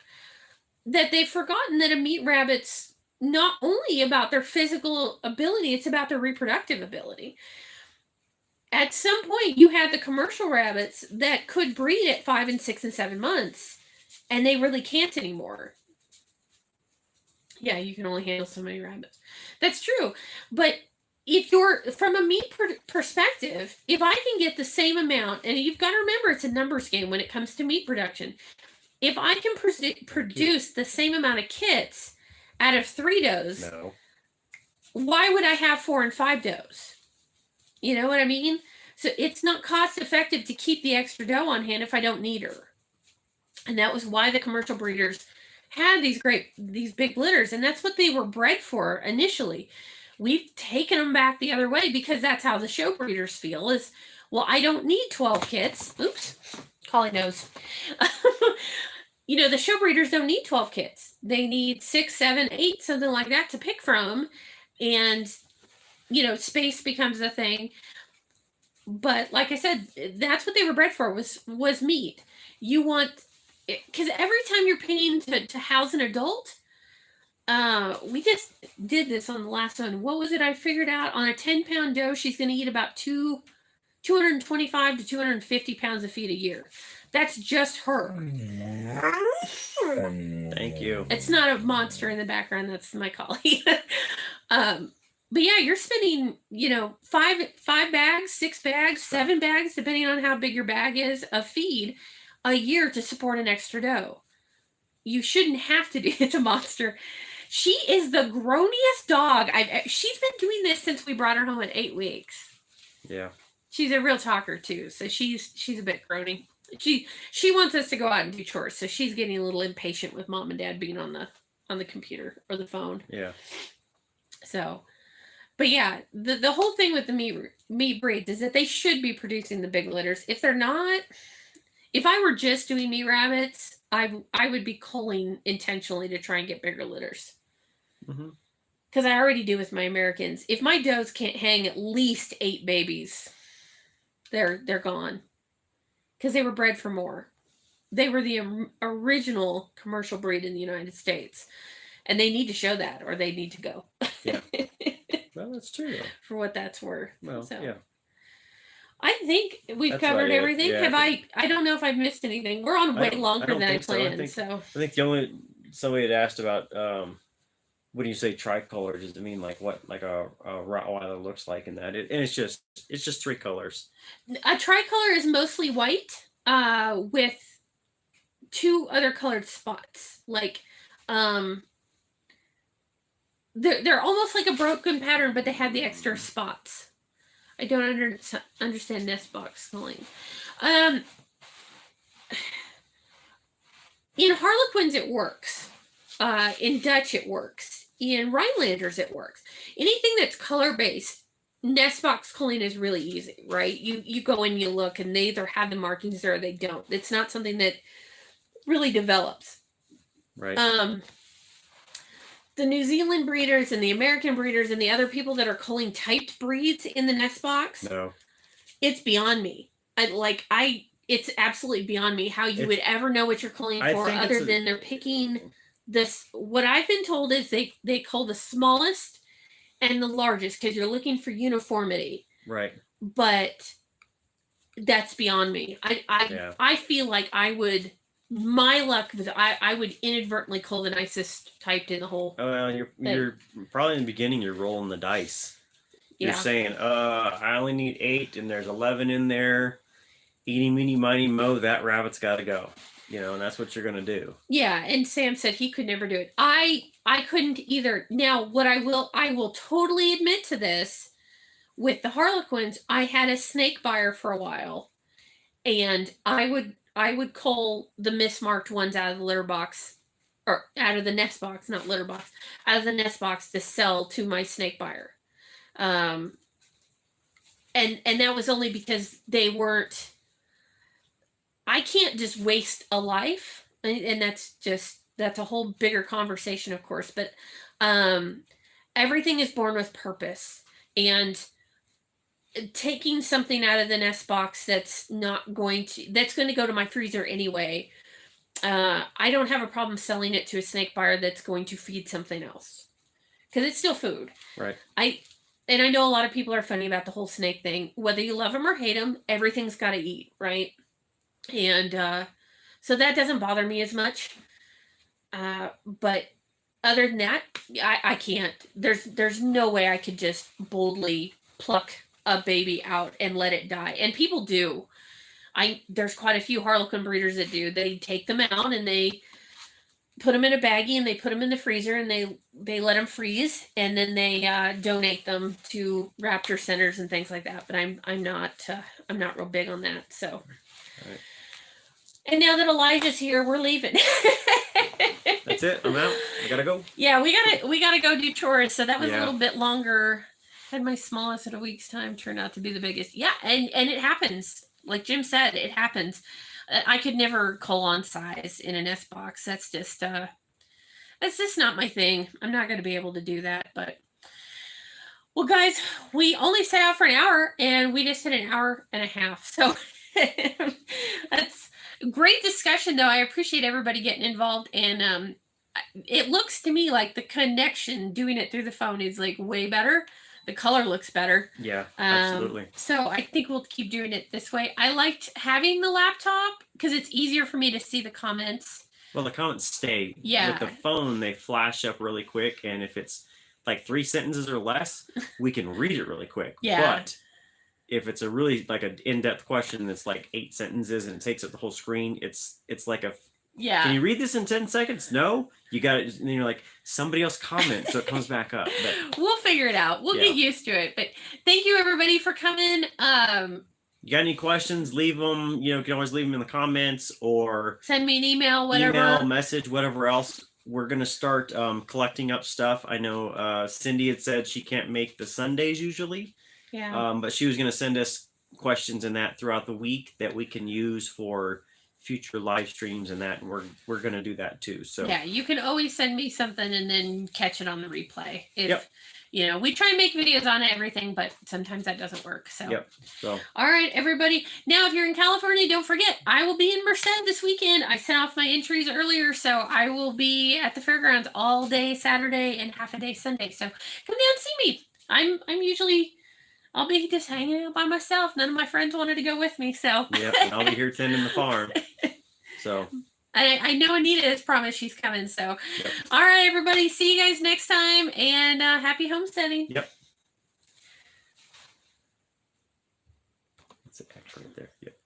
that they've forgotten that a meat rabbit's not only about their physical ability, it's about their reproductive ability. At some point, you had the commercial rabbits that could breed at 5 and 6 and 7 months, and they really can't anymore. Yeah, you can only handle so many rabbits. That's true. But if you're, from a meat perspective, if I can get the same amount, and you've got to remember it's a numbers game when it comes to meat production. If I can produce the same amount of kits out of 3 does, no. Why would I have 4 and 5 does? You know what I mean? So it's not cost effective to keep the extra doe on hand if I don't need her. And that was why the commercial breeders had these big litters, and that's what they were bred for initially. we've taken them back the other way because that's how the show breeders feel is, well, I don't need 12 kits. Oops, Collie knows. The show breeders don't need 12 kits. They need 6, 7, 8, something like that to pick from. And, space becomes a thing. But like I said, that's what they were bred for was meat. You want, because every time you're paying to house an adult, we just did this on the last one. What was it I figured out? On a 10-pound doe, she's going to eat about 225 to 250 pounds of feed a year. That's just her. Thank you. It's not a monster in the background. That's my collie. But yeah, you're spending, 5 bags, 6 bags, 7 bags, depending on how big your bag is, of feed a year to support an extra doe. You shouldn't have to do. It's a monster. She is the growniest dog she's been doing this since we brought her home at 8 weeks. Yeah. She's a real talker too, so she's a bit groany. She wants us to go out and do chores, so she's getting a little impatient with mom and dad being on the computer or the phone. Yeah. So, but yeah, the whole thing with the meat breeds is that they should be producing the big litters. If they're not, if I were just doing meat rabbits, I would be culling intentionally to try and get bigger litters. Because I already do with my Americans. If my does can't hang at least 8 babies, they're gone. Because they were bred for more. They were the original commercial breed in the United States. And they need to show that, or they need to go. Yeah. Well, that's true, though. For what that's worth. Well, so. yeah. I think we've That's covered about it. everything. Yeah, Have I don't know if I've missed anything. We're on way longer than I planned. So I think the only somebody had asked about when you say tricolor, does it mean like what like a Rottweiler looks like in that? And it's just 3 colors. A tricolor is mostly white, with 2 other colored spots. Like, they're almost like a broken pattern, but they have the extra spots. I don't understand nest box culling. In Harlequins, it works. In Dutch, it works. In Rhinelanders, it works. Anything that's color-based, nest box culling is really easy, right? You go and you look, and they either have the markings or they don't. It's not something that really develops. Right. The New Zealand breeders and the American breeders and the other people that are culling typed breeds in the nest box. No. It's beyond me. It's absolutely beyond me how you would ever know what you're culling for other than they're picking this. What I've been told is they cull the smallest and the largest because you're looking for uniformity. Right. But that's beyond me. I feel like my luck was I would inadvertently cull the nicest typed in the whole. Oh, well, you're probably in the beginning. You're rolling the dice. Yeah. You're saying, I only need 8, and there's 11 in there. Eeny, meeny, miny, mo. That rabbit's got to go. And that's what you're gonna do. Yeah, and Sam said he could never do it. I couldn't either. Now, what I will totally admit to this. With the Harlequins, I had a snake buyer for a while, and I would cull the mismarked ones out of the litter box, or out of the nest box, not litter box, out of the nest box to sell to my snake buyer. And that was only because they weren't, I can't just waste a life. And that's a whole bigger conversation, of course, but everything is born with purpose. And taking something out of the nest box that's going to go to my freezer anyway. I don't have a problem selling it to a snake buyer that's going to feed something else because it's still food. Right. I know a lot of people are funny about the whole snake thing. Whether you love them or hate them, everything's got to eat, right? And so that doesn't bother me as much. But other than that, I can't. There's no way I could just boldly pluck a baby out and let it die. And people do. There's quite a few Harlequin breeders that do. They take them out and they put them in a baggie and they put them in the freezer and they let them freeze and then they donate them to raptor centers and things like that. But I'm not real big on that. So, Right. And now that Elijah's here, we're leaving. That's it. I'm out. I gotta go. Yeah, we gotta go do chores. So that was a Yeah. little bit longer. Had my smallest at a week's time turn out to be the biggest. Yeah, and it happens. Like Jim said, it happens. I could never colon size in an S box. That's just not my thing. I'm not going to be able to do that. But well, guys, we only set out for an hour, and we just hit an hour and a half. So that's great discussion, though. I appreciate everybody getting involved, and it looks to me like the connection doing it through the phone is like way better. The color looks better. Yeah, absolutely. So I think we'll keep doing it this way. I liked having the laptop because it's easier for me to see the comments. Well, the comments stay. Yeah. With the phone, they flash up really quick, and if it's like 3 sentences or less, we can read it really quick. Yeah. But if it's a really like an in-depth question that's like 8 sentences and it takes up the whole screen, it's like a Yeah. Can you read this in 10 seconds? No. You got it. And you're like, somebody else comment, so it comes back up. But we'll figure it out. We'll get used to it. But thank you everybody for coming. You got any questions? Leave them. You can always leave them in the comments or send me an email, whatever. Email, message, whatever else. We're gonna start collecting up stuff. I know Cindy had said she can't make the Sundays usually. Yeah. But she was gonna send us questions in that throughout the week that we can use for future live streams and that, and we're gonna do that too. So yeah, you can always send me something and then catch it on the replay. If we try and make videos on everything, but sometimes that doesn't work. So all right, everybody. Now if you're in California, don't forget I will be in Merced this weekend. I sent off my entries earlier, so I will be at the fairgrounds all day Saturday and half a day Sunday. So come down and see me. I'll be just hanging out by myself. None of my friends wanted to go with me, so. Yep, and I'll be here tending the farm. So. I know Anita has promised she's coming, so. Yep. All right, everybody. See you guys next time, and happy homesteading. Yep. That's an X right there. Yep.